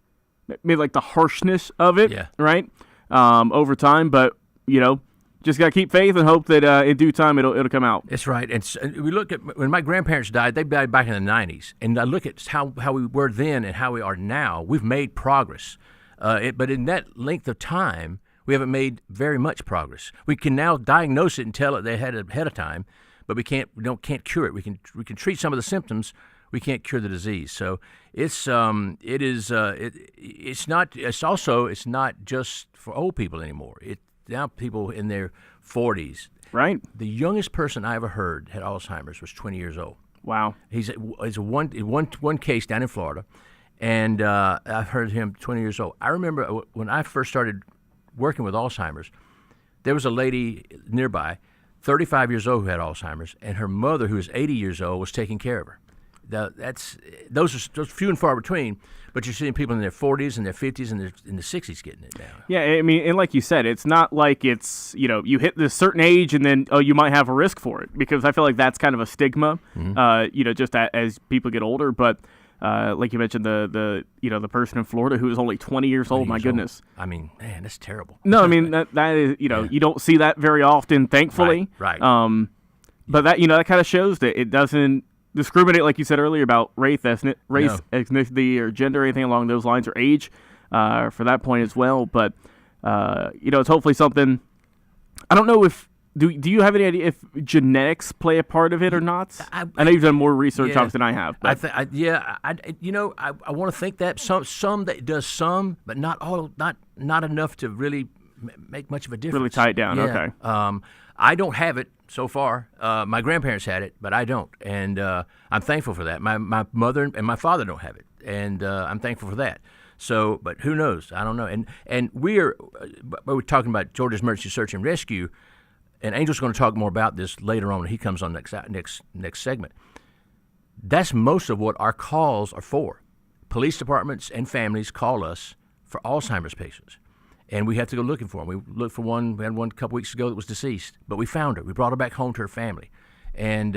maybe like the harshness of it, right? Over time, but just got to keep faith and hope that in due time it'll come out. That's right. And we look at when my grandparents died, they died back in the 90s. And I look at how we were then and how we are now. We've made progress. But in that length of time, we haven't made very much progress. We can now diagnose it and tell it they had it ahead of time, but we can't cure it. We can treat some of the symptoms. We can't cure the disease. So it's not just for old people anymore. Now people in their 40s. Right. The youngest person I ever heard had Alzheimer's was 20 years old. Wow. He's one case down in Florida, and I've heard him 20 years old. I remember when I first started working with Alzheimer's, there was a lady nearby, 35 years old, who had Alzheimer's, and her mother, who was 80 years old, was taking care of her. those are few and far between. But you're seeing people in their 40s and their 50s and in the 60s getting it now. Yeah, I mean, and like you said, it's not like it's, you hit this certain age and then, you might have a risk for it. Because I feel like that's kind of a stigma, just as people get older. But like you mentioned, the person in Florida who was only 20 years old, my goodness. I mean, man, that's terrible. No, I mean, that is, you don't see that very often, thankfully. Right. But that, that kind of shows that it doesn't discriminate, like you said earlier, about race, ethnicity, or gender, or anything along those lines, or age, for that point as well. But it's hopefully something. I don't know if do you have any idea if genetics play a part of it or not? I know you've done more research on it than I have. But. I want to think that some that does some, but not all, not enough to really make much of a difference. Really tie it down. Yeah. Okay. I don't have it so far. My grandparents had it, but I don't, and I'm thankful for that. My mother and my father don't have it, and I'm thankful for that. So, but who knows? I don't know. And we're talking about Georgia's Emergency Search and Rescue, and Angel's going to talk more about this later on when he comes on next segment. That's most of what our calls are for. Police departments and families call us for Alzheimer's patients. And we have to go looking for them. We looked for one. We had one a couple weeks ago that was deceased, but we found her. We brought her back home to her family, and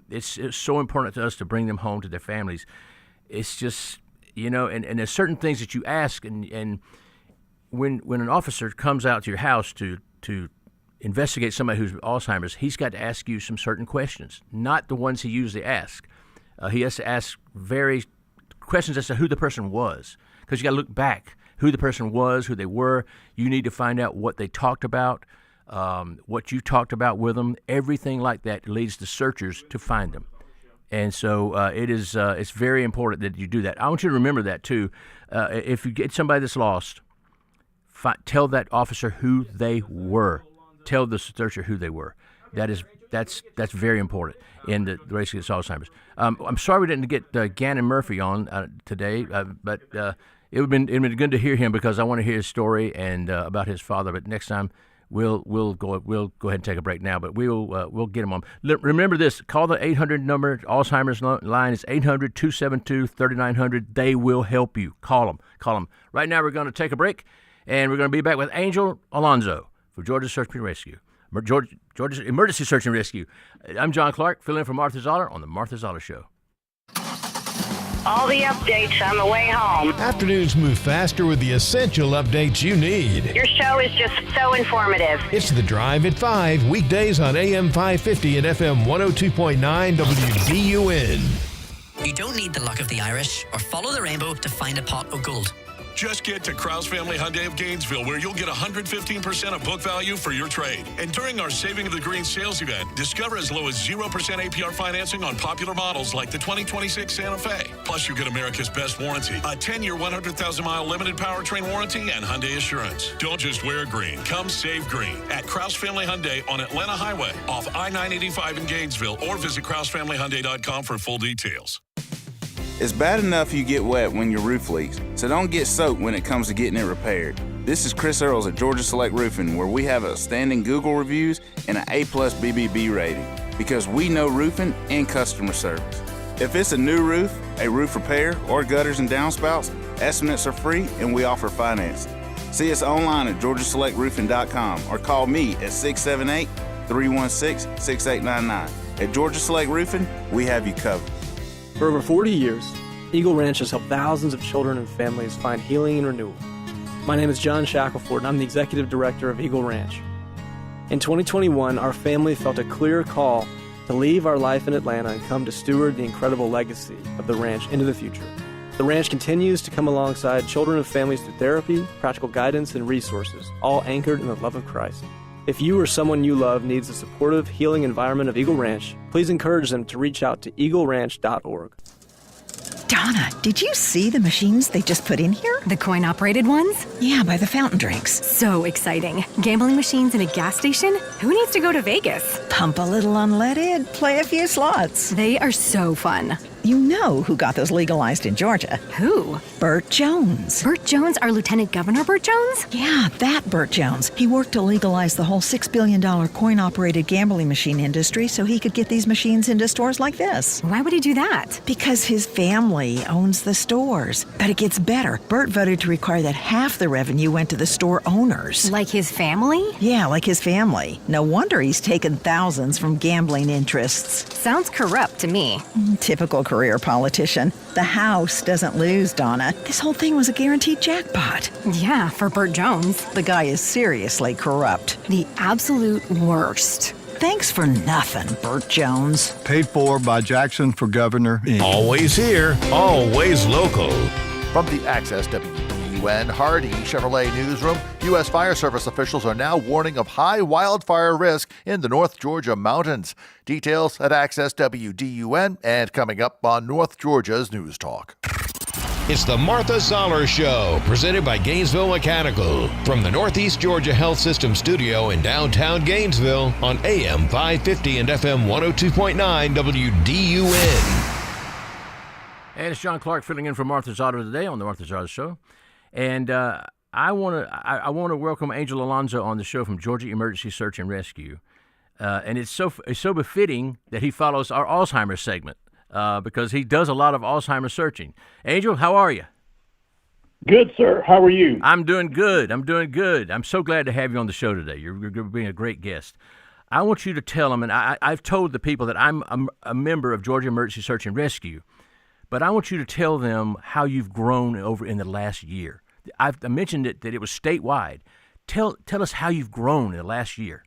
it's so important to us to bring them home to their families. It's just and there's certain things that you ask, and when an officer comes out to your house to investigate somebody who's Alzheimer's, he's got to ask you some certain questions, not the ones he usually asks. He has to ask very questions as to who the person was, because you got to look back. Who the person was, who they were. You need to find out what they talked about, what you talked about with them. Everything like that leads the searchers to find them. And so it's very important that you do that. I want you to remember that, too. If you get somebody that's lost, tell that officer who they were. Tell the searcher who they were. That's very important in the race against Alzheimer's. I'm sorry we didn't get Gannon Murphy on today, but... It would have been good to hear him, because I want to hear his story and about his father. But next time we'll go ahead and take a break now. But we'll get him on. Remember this: call the 800 number. Alzheimer's line is 800-272-3900. They will help you. Call them. Right now we're going to take a break, and we're going to be back with Angel Alonzo for Georgia Search and Rescue. Georgia's Emergency Search and Rescue. I'm John Clark, filling in for Martha Zoller on the Martha Zoller Show. All the updates on the way home. Afternoons move faster with the essential updates you need. Your show is just so informative. It's The Drive at 5, weekdays on AM 550 and FM 102.9 WDUN. You don't need the luck of the Irish or follow the rainbow to find a pot of gold. Just get to Krause Family Hyundai of Gainesville, where you'll get 115% of book value for your trade. And during our Saving of the Green sales event, discover as low as 0% APR financing on popular models like the 2026 Santa Fe. Plus, you get America's best warranty, a 10-year, 100,000-mile limited powertrain warranty, and Hyundai Assurance. Don't just wear green. Come save green at Krause Family Hyundai on Atlanta Highway off I-985 in Gainesville, or visit KrauseFamilyHyundai.com for full details. It's bad enough you get wet when your roof leaks, so don't get soaked when it comes to getting it repaired. This is Chris Earls at Georgia Select Roofing, where we have outstanding Google reviews and an A+ BBB rating, because we know roofing and customer service. If it's a new roof, a roof repair, or gutters and downspouts, estimates are free and we offer financing. See us online at GeorgiaSelectRoofing.com or call me at 678-316-6899. At Georgia Select Roofing, we have you covered. For over 40 years, Eagle Ranch has helped thousands of children and families find healing and renewal. My name is John Shackelford, and I'm the Executive Director of Eagle Ranch. In 2021, our family felt a clear call to leave our life in Atlanta and come to steward the incredible legacy of the ranch into the future. The ranch continues to come alongside children and families through therapy, practical guidance, and resources, all anchored in the love of Christ. If you or someone you love needs the supportive, healing environment of Eagle Ranch, please encourage them to reach out to eagleranch.org. Donna, did you see the machines they just put in here? The coin-operated ones? Yeah, by the fountain drinks. So exciting. Gambling machines in a gas station? Who needs to go to Vegas? Pump a little unleaded, play a few slots. They are so fun. You know who got those legalized in Georgia. Who? Burt Jones. Burt Jones, our Lieutenant Governor Burt Jones? Yeah, that Burt Jones. He worked to legalize the whole $6 billion coin-operated gambling machine industry so he could get these machines into stores like this. Why would he do that? Because his family owns the stores. But it gets better. Burt voted to require that half the revenue went to the store owners. Like his family? Yeah, like his family. No wonder he's taken thousands from gambling interests. Sounds corrupt to me. Typical career politician. The House doesn't lose, Donna. This whole thing was a guaranteed jackpot. Yeah, for Burt Jones. The guy is seriously corrupt. The absolute worst. Thanks for nothing, Burt Jones. Paid for by Jackson for Governor. Always here, always local. From the Access WDUN Hardy Chevrolet newsroom, U.S. Fire Service officials are now warning of high wildfire risk in the North Georgia mountains. Details at Access WDUN and coming up on North Georgia's News Talk. It's the Martha Zoller Show, presented by Gainesville Mechanical, from the Northeast Georgia Health System studio in downtown Gainesville on AM 550 and FM 102.9 WDUN. And it's John Clark filling in for Martha Zoller today on the Martha Zoller Show. And I want to welcome Angel Alonzo on the show from Georgia Emergency Search and Rescue. And it's so befitting that he follows our Alzheimer's segment because he does a lot of Alzheimer's searching. Angel, how are you? Good, sir. How are you? I'm doing good. I'm so glad to have you on the show today. You're being a great guest. I want you to tell them, and I've told the people that I'm a member of Georgia Emergency Search and Rescue, but I want you to tell them how you've grown over in the last year. I mentioned that it was statewide. Tell us how you've grown in the last year.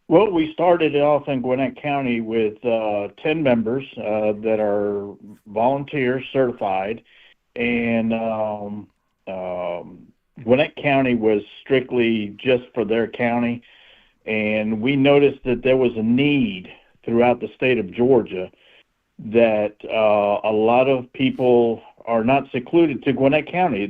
Well, we started off in Gwinnett County with 10 members that are volunteer certified, and Gwinnett County was strictly just for their county, and we noticed that there was a need throughout the state of Georgia that a lot of people are not secluded to Gwinnett County.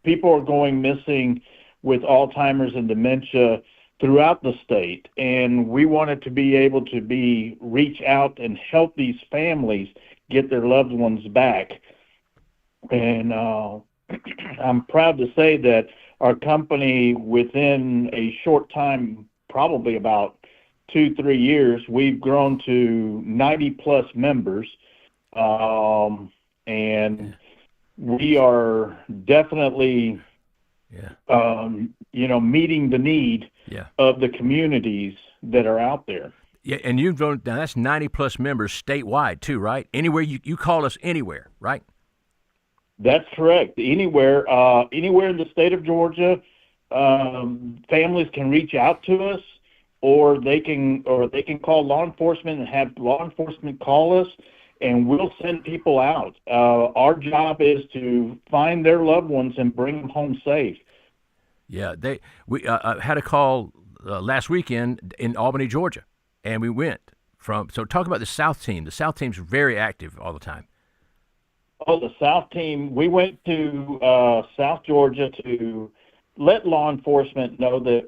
People are going missing with Alzheimer's and dementia throughout the state, and we wanted to be able to reach out and help these families get their loved ones back. And I'm proud to say that our company, within a short time, probably about 2-3 years, we've grown to 90 plus members, and we are definitely meeting the need of the communities that are out there. Yeah, and you've grown, now that's 90 plus members statewide too, right? Anywhere you call us anywhere, right? That's correct. Anywhere in the state of Georgia, families can reach out to us, or they can call law enforcement and have law enforcement call us, and we'll send people out. Our job is to find their loved ones and bring them home safe. Yeah, we had a call last weekend in Albany, Georgia, and we went so talk about the South team. The South team's very active all the time. Oh, the South team, we went to South Georgia to let law enforcement know that,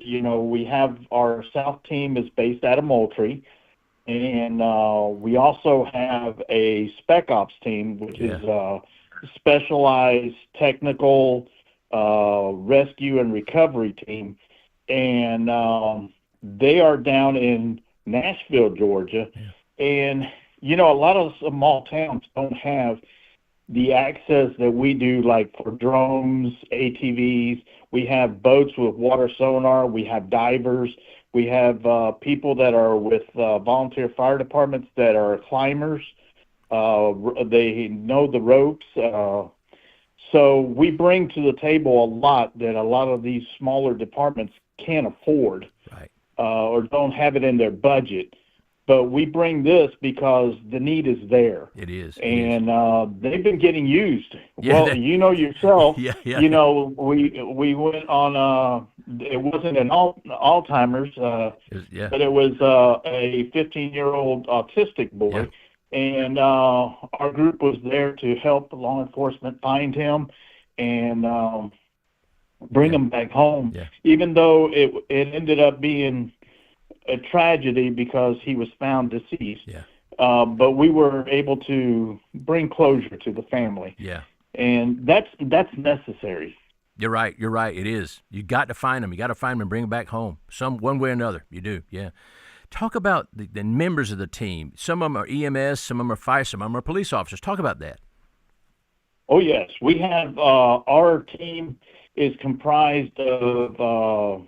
we have our South team is based out of Moultrie, and we also have a Spec Ops team, which is a specialized technical rescue and recovery team, and they are down in Nashville, Georgia, and a lot of small towns don't have the access that we do, like for drones, ATVs. We have boats with water sonar. We have divers. We have people that are with volunteer fire departments that are climbers. They know the ropes. So we bring to the table a lot that a lot of these smaller departments can't afford, or don't have it in their budget. But we bring this because the need is there. It is. And they've been getting used. Yeah, well, yourself, we went on, it wasn't an Alzheimer's, but it was a 15-year-old autistic boy. Yeah. And our group was there to help law enforcement find him and bring him back home, even though it ended up being a tragedy because he was found deceased. but we were able to bring closure to the family. Yeah. And that's necessary. You're right. It is. You got to find them. You got to find them and bring them back home. One way or another. You do. Yeah. Talk about the members of the team. Some of them are EMS, some of them are fire, some of them are police officers. Talk about that. Oh, yes. We have our team is comprised of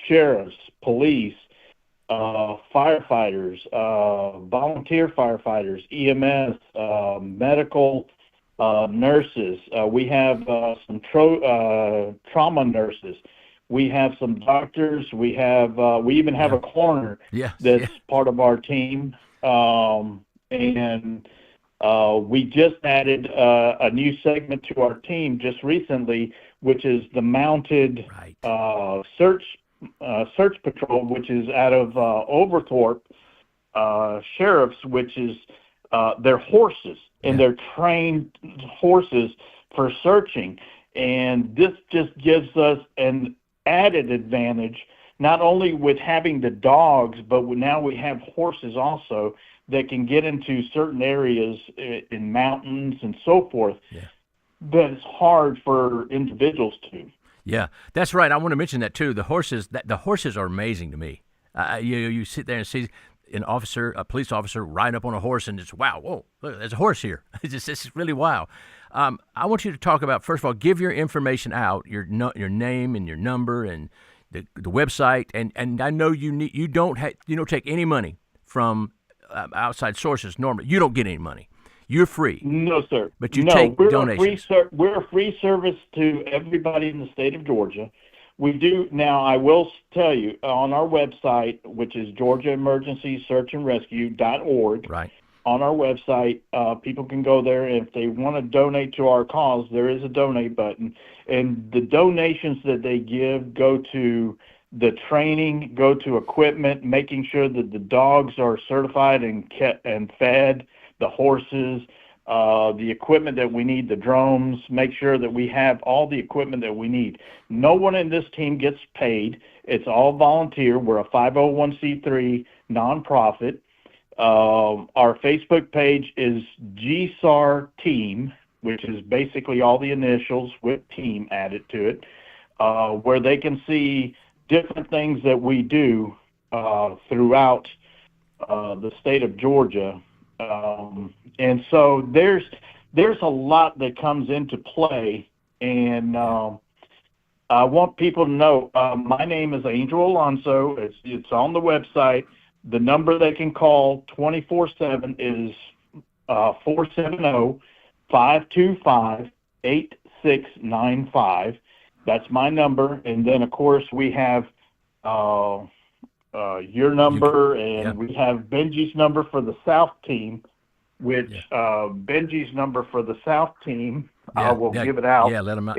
sheriffs, police, firefighters, volunteer firefighters, EMS, medical nurses. We have some trauma nurses. We have some doctors. We even have a coroner that's part of our team. And we just added a new segment to our team just recently, which is the mounted search patrol, which is out of Overthorpe sheriffs, which is their horses, and they're trained horses for searching. And this just gives us an added advantage, not only with having the dogs, but now we have horses also that can get into certain areas in mountains and so forth. Yeah. That it's hard for individuals to. Yeah, that's right. I want to mention that too. The horses are amazing to me. You sit there and see a police officer riding up on a horse, and it's wow, whoa, look, there's a horse here. It's really wild. I want you to talk about, first of all, give your information out, your name and your number and the website, and I know you don't take any money from outside sources. Normally, you don't get any money. You're free. No, sir. But you take donations. We're a free service to everybody in the state of Georgia. We do now. I will tell you on our website, which is GeorgiaEmergencySearchAndRescue.org. Right. On our website, people can go there, and if they want to donate to our cause, there is a donate button. And the donations that they give go to the training, go to equipment, making sure that the dogs are certified and fed, the horses, the equipment that we need, the drones, make sure that we have all the equipment that we need. No one in this team gets paid. It's all volunteer. We're a 501c3 nonprofit. Our Facebook page is GSAR Team, which is basically all the initials with team added to it, where they can see different things that we do throughout the state of Georgia. And so there's a lot that comes into play, and I want people to know my name is Angel Alonso. It's on the website. The number they can call 24/7 is 470-525-8695. That's my number. And then, of course, we have your number, and we have Benji's number for the South team, which Benji's number for the South team, I will give it out. Yeah, let them out.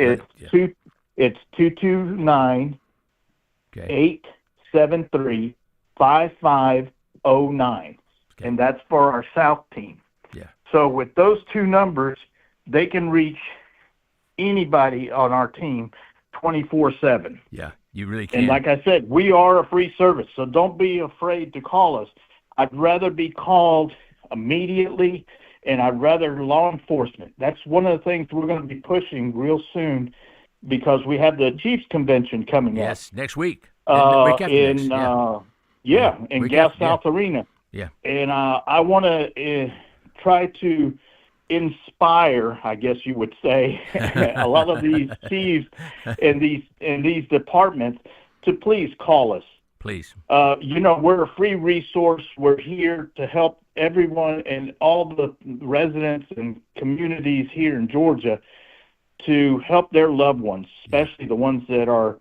It's 229-873-5509, and that's for our South team. Yeah. So with those two numbers, they can reach anybody on our team 24/7. Yeah, you really can. And like I said, we are a free service, so don't be afraid to call us. I'd rather be called immediately, and I'd rather law enforcement. That's one of the things we're going to be pushing real soon, because we have the Chiefs Convention coming up. Yes, next week. In Gas South Arena. Yeah. And I want to try to inspire, I guess you would say, a lot of these chiefs in these departments to please call us. Please. We're a free resource. We're here to help everyone and all the residents and communities here in Georgia to help their loved ones, especially the ones that are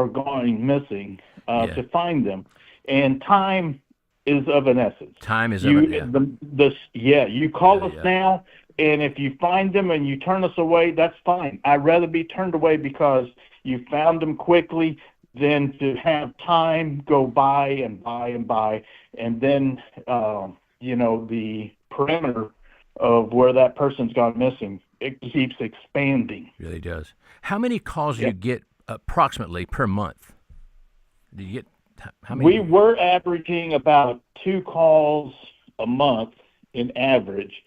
going missing, to find them. And time is of an essence. Time is of an essence. You call us now, and if you find them and you turn us away, that's fine. I'd rather be turned away because you found them quickly than to have time go by and by and by, and then the perimeter of where that person's gone missing, it keeps expanding. It really does. How many calls do you get approximately per month? Do you get how many? We were averaging about 2 calls a month in average.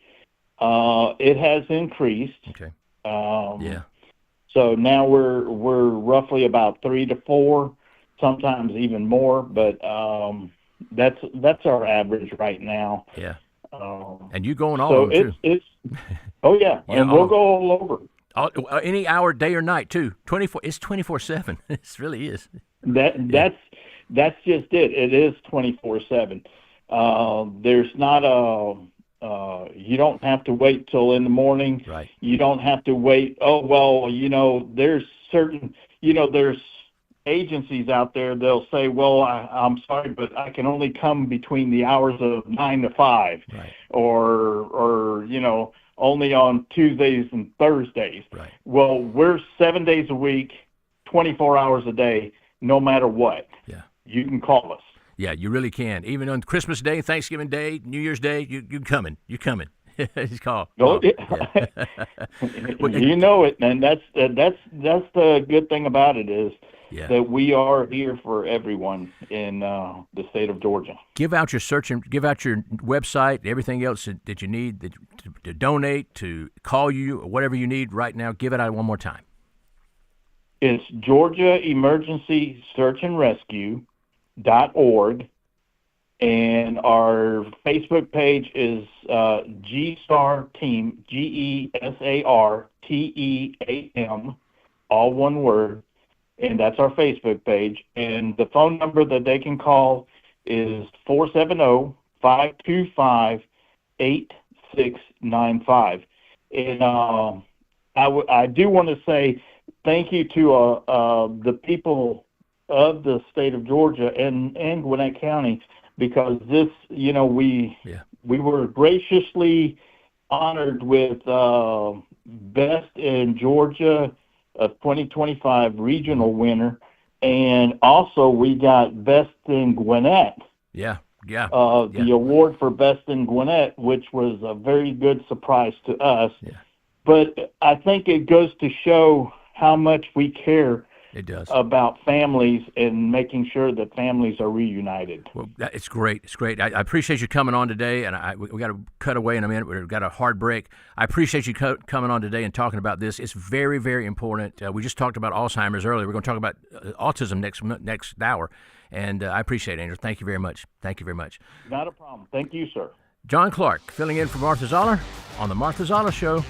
It has increased. Okay. Yeah. So now we're roughly about 3 to 4, sometimes even more, but that's our average right now. Yeah. And you going all so over too. It's oh yeah, and we'll go all over. Any hour, day or night too. 24. It's 24/7. It really is. That's just it. It is 24/7. There's not you don't have to wait till in the morning. Right. You don't have to wait. Oh well, there's certain there's agencies out there. They'll say, well, I'm sorry, but I can only come between the hours of 9 to 5, right. or only on Tuesdays and Thursdays. Right. Well, we're 7 days a week, 24 hours a day, no matter what. Yeah. You can call us. Yeah, you really can. Even on Christmas Day, Thanksgiving Day, New Year's Day, you coming. You coming. Just call. Oh, yeah. Well, you know it, and that's the good thing about it is that we are here for everyone in the state of Georgia. Give out your website, everything else that you need to donate, to call you, or whatever you need right now. Give it out one more time. It's Georgia Emergency Search and Rescue.org, and our Facebook page is GSAR Team, GESARTEAM, all one word, and that's our Facebook page. And the phone number that they can call is 470-525-8695. And I do want to say thank you to the people of the state of Georgia and Gwinnett County, because this, we were graciously honored with Best in Georgia of 2025 regional winner, and also we got Best in Gwinnett. Yeah. The award for Best in Gwinnett, which was a very good surprise to us. Yeah. But I think it goes to show how much we care. It does. About families and making sure that families are reunited. Well, it's great. It's great. I appreciate you coming on today, and we got to cut away in a minute. We've got a hard break. I appreciate you coming on today and talking about this. It's very, very important. We just talked about Alzheimer's earlier. We're going to talk about autism next hour, and I appreciate it, Andrew. Thank you very much. Thank you very much. Not a problem. Thank you, sir. John Clark, filling in for Martha Zoller on The Martha Zoller Show.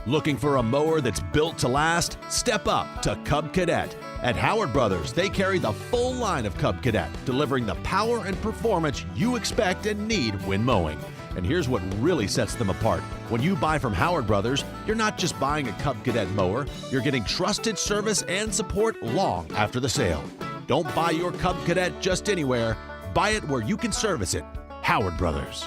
Looking for a mower that's built to last? Step up to Cub Cadet. At Howard Brothers, they carry the full line of Cub Cadet, delivering the power and performance you expect and need when mowing. And here's what really sets them apart. When you buy from Howard Brothers, you're not just buying a Cub Cadet mower, you're getting trusted service and support long after the sale. Don't buy your Cub Cadet just anywhere. Buy it where you can service it. Howard Brothers.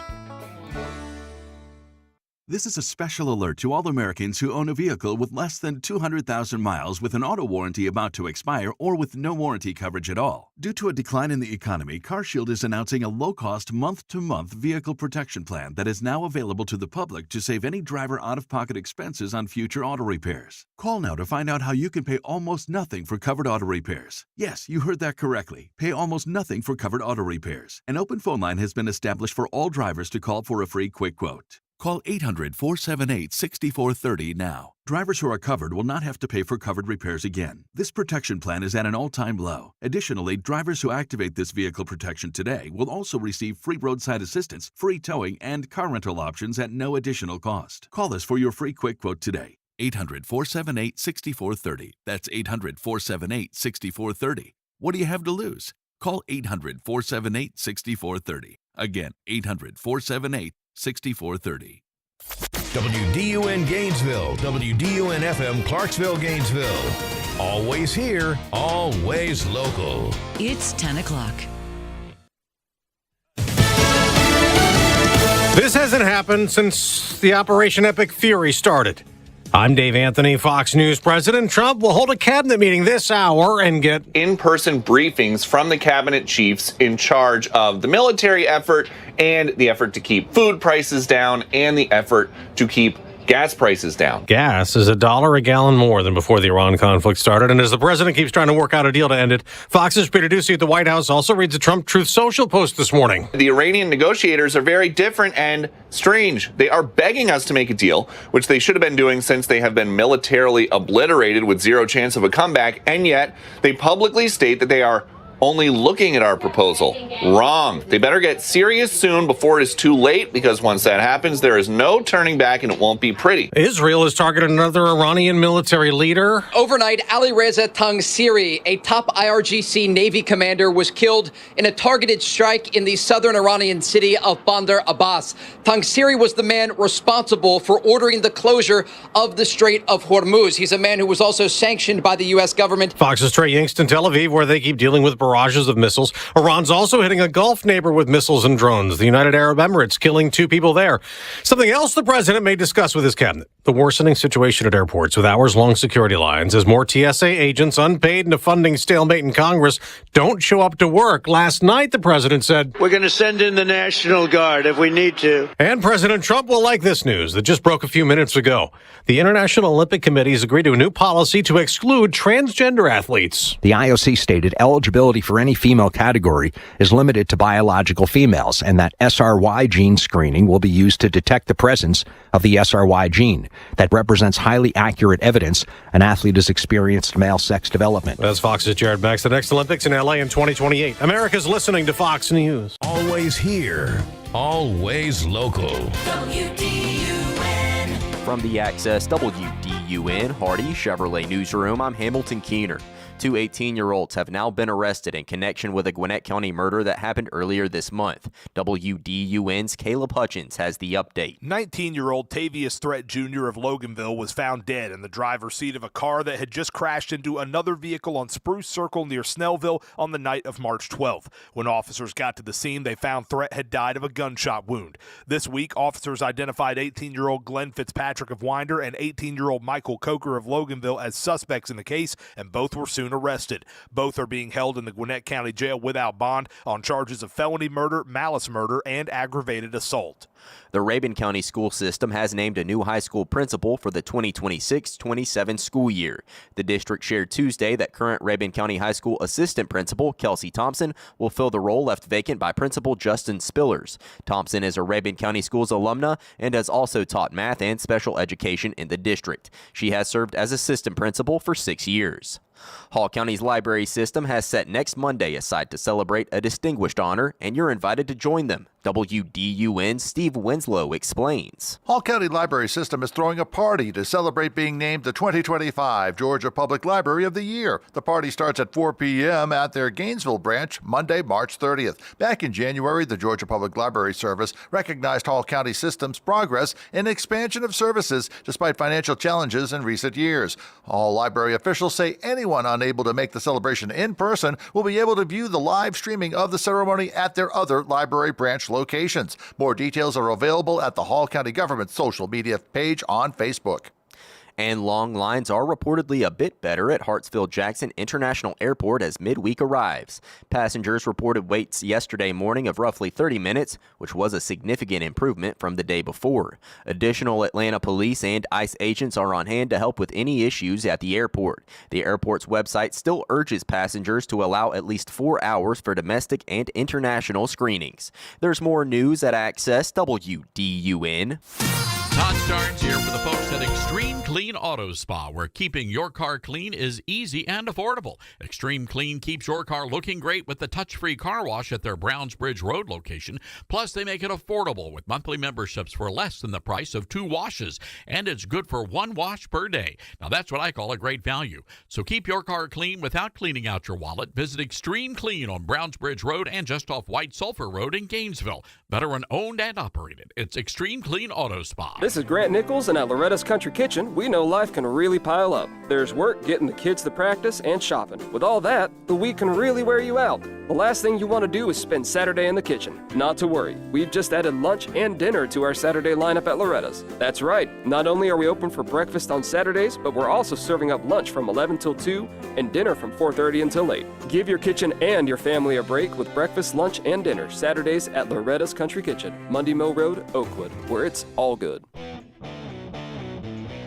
This is a special alert to all Americans who own a vehicle with less than 200,000 miles with an auto warranty about to expire or with no warranty coverage at all. Due to a decline in the economy, CarShield is announcing a low-cost month-to-month vehicle protection plan that is now available to the public to save any driver out-of-pocket expenses on future auto repairs. Call now to find out how you can pay almost nothing for covered auto repairs. Yes, you heard that correctly. Pay almost nothing for covered auto repairs. An open phone line has been established for all drivers to call for a free quick quote. Call 800-478-6430 now. Drivers who are covered will not have to pay for covered repairs again. This protection plan is at an all-time low. Additionally, drivers who activate this vehicle protection today will also receive free roadside assistance, free towing, and car rental options at no additional cost. Call us for your free quick quote today. 800-478-6430. That's 800-478-6430. What do you have to lose? Call 800-478-6430. Again, 800-478-6430. WDUN Gainesville, WDUN FM Clarksville, Gainesville. Always here, always local. It's 10 o'clock. This hasn't happened since the Operation Epic Fury started. I'm Dave Anthony, Fox News. President Trump will hold a cabinet meeting this hour and get in-person briefings from the cabinet chiefs in charge of the military effort and the effort to keep food prices down and the effort to keep gas prices down. Gas is $1 a gallon more than before the Iran conflict started, and as the president keeps trying to work out a deal to end it, Fox's Peter Ducey at the White House also reads a Trump Truth Social post this morning. The Iranian negotiators are very different and strange. They are begging us to make a deal, which they should have been doing since they have been militarily obliterated with zero chance of a comeback, and yet they publicly state that they are only looking at our proposal. Wrong. They better get serious soon before it is too late, because once that happens, there is no turning back and it won't be pretty. Israel has targeted another Iranian military leader. Overnight, Ali Reza Tangsiri, a top IRGC Navy commander, was killed in a targeted strike in the southern Iranian city of Bandar Abbas. Tangsiri was the man responsible for ordering the closure of the Strait of Hormuz. He's a man who was also sanctioned by the U.S. government. Fox's Trey Yingst in Tel Aviv, where they keep dealing with barrages of missiles. Iran's also hitting a Gulf neighbor with missiles and drones. The United Arab Emirates killing 2 people there. Something else the president may discuss with his cabinet: the worsening situation at airports with hours-long security lines as more TSA agents, unpaid and a funding stalemate in Congress, don't show up to work. Last night, the president said, "We're going to send in the National Guard if we need to." And President Trump will like this news that just broke a few minutes ago. The International Olympic Committee has agreed to a new policy to exclude transgender athletes. The IOC stated eligibility for any female category is limited to biological females, and that SRY gene screening will be used to detect the presence of the SRY gene. That represents highly accurate evidence an athlete has experienced male sex development. That's Fox's Jared Max. The next Olympics in LA in 2028. America's listening to Fox News. Always here, always local. WDUN. From the Access WDUN Hardy Chevrolet Newsroom, I'm Hamilton Keener. 2 18-year-olds have now been arrested in connection with a Gwinnett County murder that happened earlier this month. WDUN's Caleb Hutchins has the update. 19-year-old Tavius Threat Jr. of Loganville was found dead in the driver's seat of a car that had just crashed into another vehicle on Spruce Circle near Snellville on the night of March 12th. When officers got to the scene, they found Threat had died of a gunshot wound. This week, officers identified 18-year-old Glenn Fitzpatrick of Winder and 18-year-old Michael Coker of Loganville as suspects in the case, and both were soon arrested. Both are being held in the Gwinnett County Jail without bond on charges of felony murder, malice murder, and aggravated assault. The Rabun County school system has named a new high school principal for the 2026-27 school year. The district shared Tuesday that current Rabun County High School assistant principal Kelsey Thompson will fill the role left vacant by Principal Justin Spillers. Thompson is a Rabun County Schools alumna and has also taught math and special education in the district. She has served as assistant principal for 6 years. Hall County's library system has set next Monday aside to celebrate a distinguished honor, and you're invited to join them. WDUN's Steve Winslow explains. Hall County Library System is throwing a party to celebrate being named the 2025 Georgia Public Library of the Year. The party starts at 4 p.m. at their Gainesville branch, Monday, March 30th. Back in January, the Georgia Public Library Service recognized Hall County System's progress in expansion of services despite financial challenges in recent years. Hall library officials say anyone unable to make the celebration in person will be able to view the live streaming of the ceremony at their other library branch locations. More details are available at the Hall County Government social media page on Facebook. And long lines are reportedly a bit better at Hartsfield-Jackson International Airport as midweek arrives. Passengers reported waits yesterday morning of roughly 30 minutes, which was a significant improvement from the day before. Additional Atlanta police and ICE agents are on hand to help with any issues at the airport. The airport's website still urges passengers to allow at least 4 hours for domestic and international screenings. There's more news at Access WDUN. Todd Starnes here for the folks at Extreme Clean Auto Spa, where keeping your car clean is easy and affordable. Extreme Clean keeps your car looking great with the touch-free car wash at their Browns Bridge Road location. Plus, they make it affordable with monthly memberships for less than the price of 2 washes, and it's good for 1 wash per day. Now, that's what I call a great value. So keep your car clean without cleaning out your wallet. Visit Extreme Clean on Browns Bridge Road and just off White Sulphur Road in Gainesville. Veteran-owned and operated. It's Extreme Clean Auto Spa. This is Grant Nichols, and at Loretta's Country Kitchen, we know life can really pile up. There's work, getting the kids to practice, and shopping. With all that, the week can really wear you out. The last thing you want to do is spend Saturday in the kitchen. Not to worry, we've just added lunch and dinner to our Saturday lineup at Loretta's. That's right, not only are we open for breakfast on Saturdays, but we're also serving up lunch from 11 till 2 and dinner from 4:30 until 8. Give your kitchen and your family a break with breakfast, lunch, and dinner Saturdays at Loretta's Country Kitchen, Mundy Mill Road, Oakwood, where it's all good.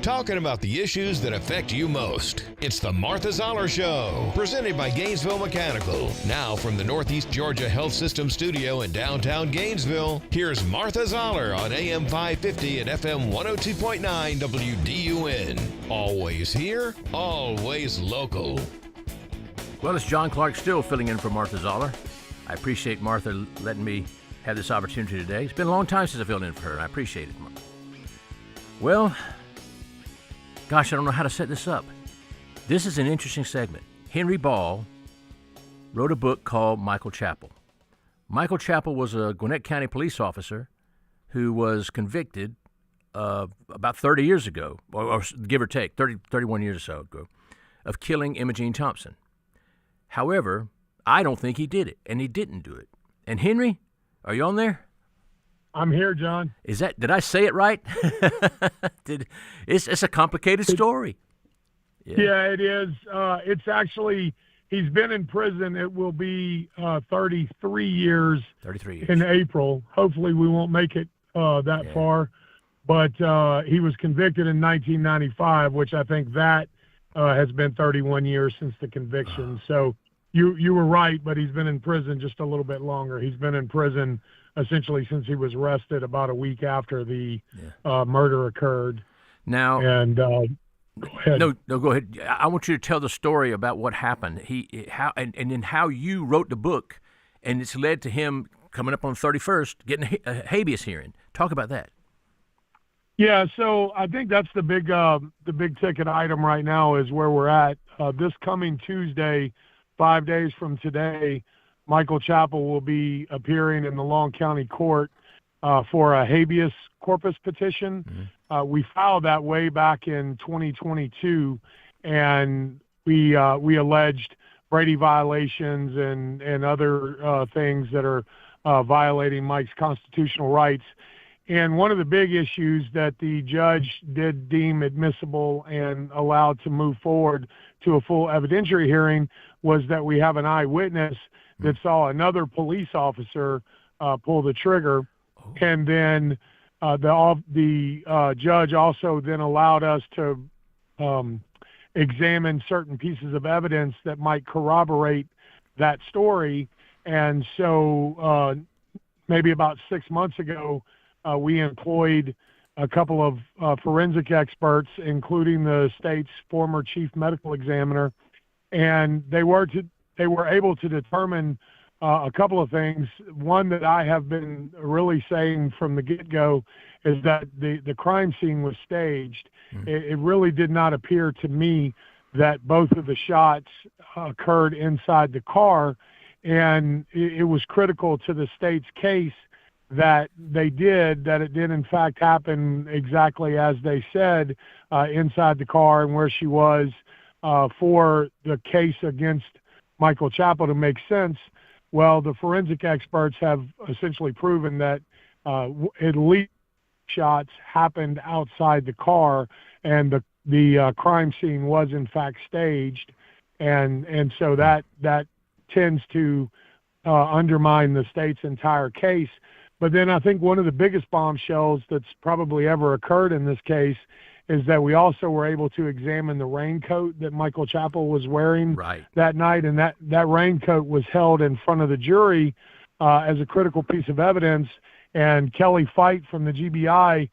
Talking about the issues that affect you most. It's the Martha Zoller Show, presented by Gainesville Mechanical. Now from the Northeast Georgia Health System studio in downtown Gainesville, here's Martha Zoller on AM 550 and FM 102.9 WDUN. Always here, always local. Well, it's John Clark still filling in for Martha Zoller. I appreciate Martha letting me have this opportunity today. It's been a long time since I filled in for her, and I appreciate it. Well, gosh, I don't know how to set this up. This is an interesting segment. Henry Ball wrote a book called Michael Chappell. Michael Chappell was a Gwinnett County police officer who was convicted about 30 years ago, or give or take, 31 years or so ago, of killing Imogene Thompson. However, I don't think he did it, and he didn't do it. And Henry, are you on there? I'm here, John. Did I say it right? It's a complicated story. Yeah, it is. It's actually, he's been in prison. It will be 33 years. 33 years. In April. Hopefully we won't make it that far. But he was convicted in 1995, which I think that has been 31 years since the conviction. So you were right, but he's been in prison just a little bit longer. He's been in prison essentially since he was arrested about a week after the murder occurred. Now, and go ahead. No, go ahead. I want you to tell the story about what happened. And then how you wrote the book, and it's led to him coming up on the 31st getting a habeas hearing. Talk about that. Yeah, so I think that's the big ticket item right now is where we're at. This coming Tuesday, 5 days from today, Michael Chappell will be appearing in the Long County Court for a habeas corpus petition. Mm-hmm. We filed that way back in 2022, and we alleged Brady violations and other things that are violating Mike's constitutional rights. And one of the big issues that the judge did deem admissible and allowed to move forward to a full evidentiary hearing was that we have an eyewitness that saw another police officer pull the trigger. And then the judge also then allowed us to examine certain pieces of evidence that might corroborate that story. And so maybe about 6 months ago, we employed a couple of forensic experts, including the state's former chief medical examiner, and they were able to determine a couple of things. One that I have been really saying from the get-go is that the crime scene was staged. It really did not appear to me that both of the shots occurred inside the car, and it was critical to the state's case that it did in fact happen exactly as they said inside the car and where she was for the case against Michael Chappell to make sense. Well, the forensic experts have essentially proven that at least shots happened outside the car, and the crime scene was in fact staged, and so that tends to undermine the state's entire case. But then I think one of the biggest bombshells that's probably ever occurred in this case is that we also were able to examine the raincoat that Michael Chappell was wearing that night, and that raincoat was held in front of the jury as a critical piece of evidence. And Kelly Fight from the GBI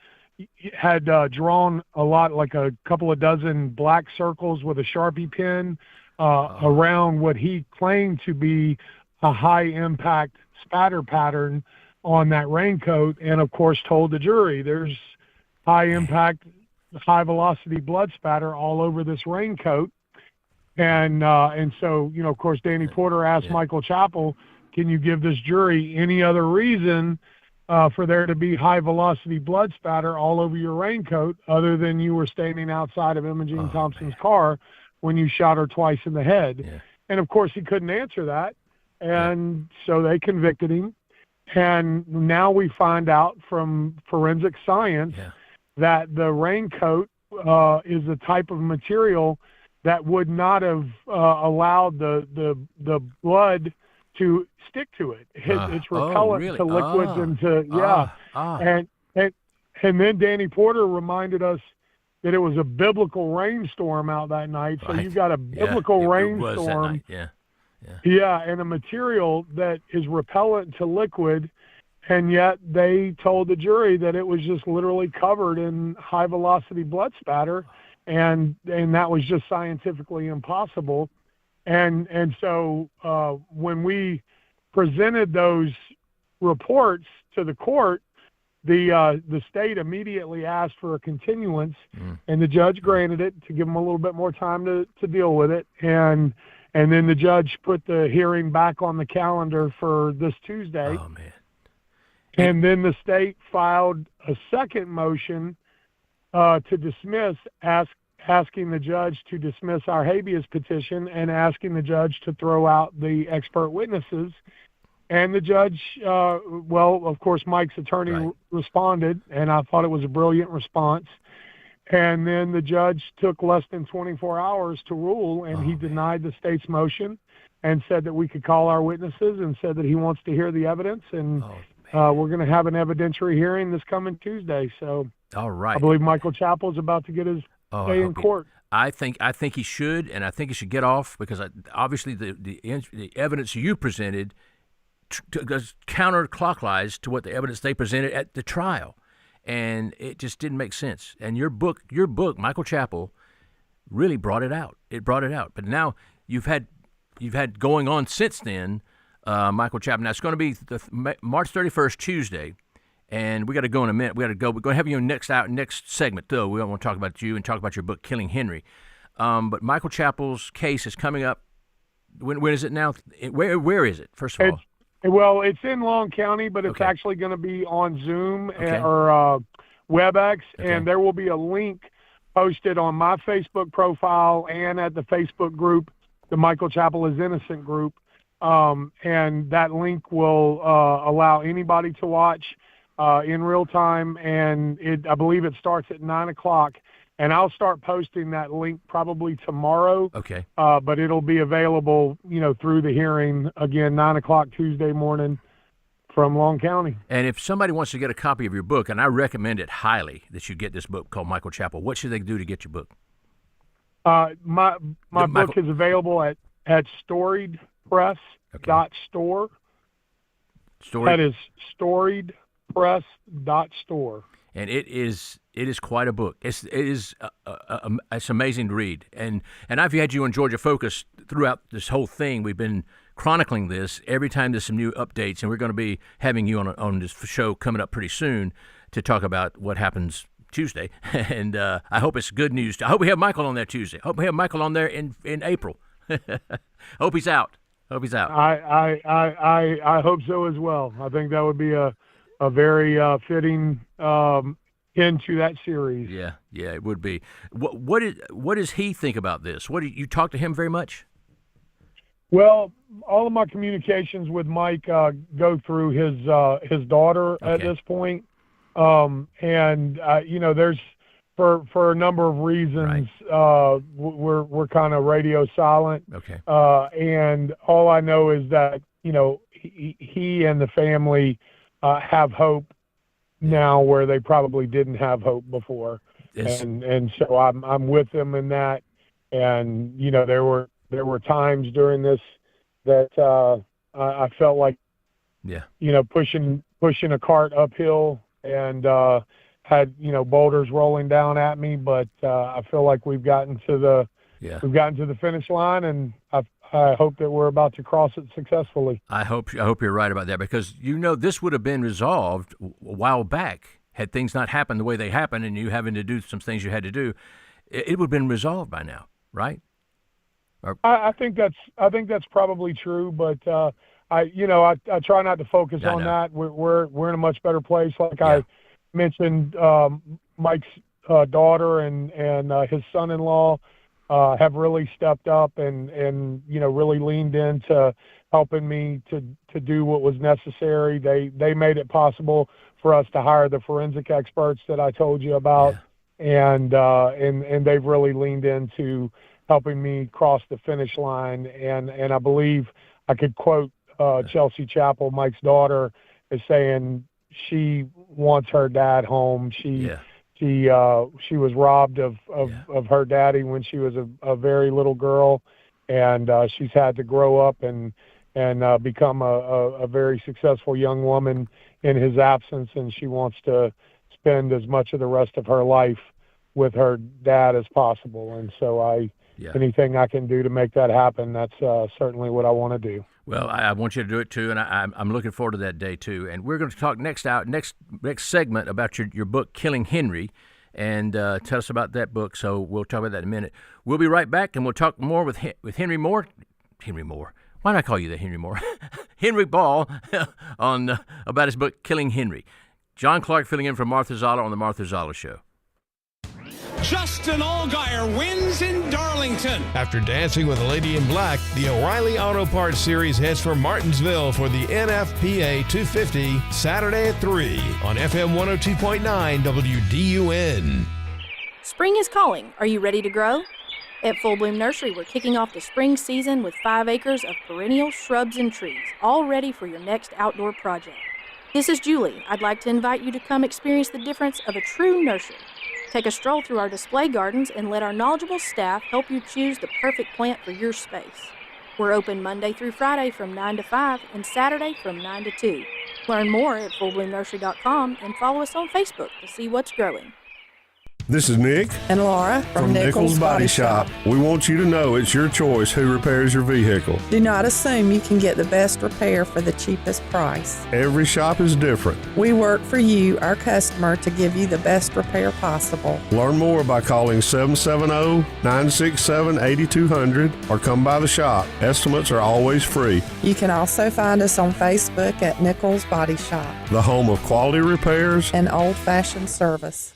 had drawn like a couple of dozen black circles with a Sharpie pen around what he claimed to be a high-impact spatter pattern on that raincoat, and of course told the jury there's high-impact, high-velocity blood spatter all over this raincoat. And so, of course, Danny Porter asked Michael Chappell, can you give this jury any other reason for there to be high velocity blood spatter all over your raincoat, other than you were standing outside of Imogene Thompson's car when you shot her twice in the head. Yeah. And of course he couldn't answer that. And so they convicted him. And now we find out from forensic science that the raincoat is a type of material that would not have allowed the blood to stick to it. It's repellent to liquids and to and then Danny Porter reminded us that it was a biblical rainstorm out that night. So you've got a biblical rainstorm. And a material that is repellent to liquid, and yet they told the jury that it was just literally covered in high velocity blood spatter, and that was just scientifically impossible. And so when we presented those reports to the court, the state immediately asked for a continuance, and the judge granted it to give them a little bit more time to deal with it. And then the judge put the hearing back on the calendar for this Tuesday. Oh, man. And then the state filed a second motion to dismiss, asking the judge to dismiss our habeas petition and asking the judge to throw out the expert witnesses. And the judge, of course, Mike's attorney responded, and I thought it was a brilliant response. And then the judge took less than 24 hours to rule, and he denied the state's motion and said that we could call our witnesses, and said that he wants to hear the evidence. And we're going to have an evidentiary hearing this coming Tuesday. So all right. I believe Michael Chappell is about to get his day in court. I think he should, and I think he should get off, because obviously the evidence you presented goes counterclockwise to what the evidence they presented at the trial. And it just didn't make sense. And your book, Michael Chappell, really brought it out. It brought it out. But now you've had going on since then, Michael Chappell. Now it's going to be March 31st, Tuesday, and we got to go in a minute. We're going to have you in next segment, though. We don't want to talk about you and talk about your book, Killing Henry. But Michael Chappell's case is coming up. When is it now? Where is it? First of all. Well, it's in Long County, but it's actually going to be on Zoom or WebEx, and there will be a link posted on my Facebook profile and at the Facebook group, the Michael Chappell is Innocent group, and that link will allow anybody to watch in real time, and I believe it starts at 9 o'clock. And I'll start posting that link probably tomorrow. Okay. But it'll be available, through the hearing, again, 9 o'clock Tuesday morning from Long County. And if somebody wants to get a copy of your book, and I recommend it highly that you get this book called Michael Chappell, what should they do to get your book? My book is available at storiedpress.store. That is storiedpress.store. And it is quite a book. It's amazing to read. And I've had you on Georgia Focus throughout this whole thing. We've been chronicling this every time there's some new updates, and we're going to be having you on this show coming up pretty soon to talk about what happens Tuesday. And I hope it's good news. I hope we have Michael on there Tuesday. I hope we have Michael on there in April. Hope he's out. I hope so as well. I think that would be a very fitting into that series. Yeah, it would be. What does he think about this? You talk to him very much? Well, all of my communications with Mike go through his daughter at this point, and there's for a number of reasons we're kind of radio silent. Okay. And all I know is that he and the family have hope now where they probably didn't have hope before, and so I'm with them in that. And there were times during this that I felt like pushing a cart uphill and had boulders rolling down at me, but I feel like we've gotten to the finish line, and I hope that we're about to cross it successfully. I hope you're right about that, because this would have been resolved a while back had things not happened the way they happened, and you having to do some things you had to do. It would have been resolved by now, right? I think that's probably true, but I try not to focus I on know. that. We're in a much better place. Like Yeah. I mentioned, Mike's daughter and his son-in-law have really stepped up and really leaned into helping me to do what was necessary. They made it possible for us to hire the forensic experts that I told you about, and they've really leaned into helping me cross the finish line. And I believe I could quote Chelsea Chappell, Mike's daughter, as saying she wants her dad home. She was robbed of her daddy when she was a very little girl, and she's had to grow up and become a very successful young woman in his absence, and she wants to spend as much of the rest of her life with her dad as possible. And so anything I can do to make that happen, that's certainly what I want to do. Well, I want you to do it too, and I'm looking forward to that day too. And we're going to talk next segment about your book, Killing Henry, and tell us about that book. So we'll talk about that in a minute. We'll be right back, and we'll talk more with Henry Moore. Henry Moore. Why do I call you that, Henry Moore? Henry Ball on about his book, Killing Henry. John Clark filling in for Martha Zoller on the Martha Zoller Show. Justin Allgaier wins in Darlington. After dancing with a lady in black, the O'Reilly Auto Parts Series heads for Martinsville for the NFPA 250 Saturday at 3 on FM 102.9 WDUN. Spring is calling. Are you ready to grow? At Full Bloom Nursery, we're kicking off the spring season with 5 acres of perennial shrubs and trees, all ready for your next outdoor project. This is Julie. I'd like to invite you to come experience the difference of a true nursery. Take a stroll through our display gardens and let our knowledgeable staff help you choose the perfect plant for your space. We're open Monday through Friday from 9 to 5 and Saturday from 9 to 2. Learn more at fullbloomnursery.com and follow us on Facebook to see what's growing. This is Nick and Laura from Nichols Body Shop. We want you to know it's your choice who repairs your vehicle. Do not assume you can get the best repair for the cheapest price. Every shop is different. We work for you, our customer, to give you the best repair possible. Learn more by calling 770-967-8200 or come by the shop. Estimates are always free. You can also find us on Facebook at Nichols Body Shop, the home of quality repairs and old-fashioned service.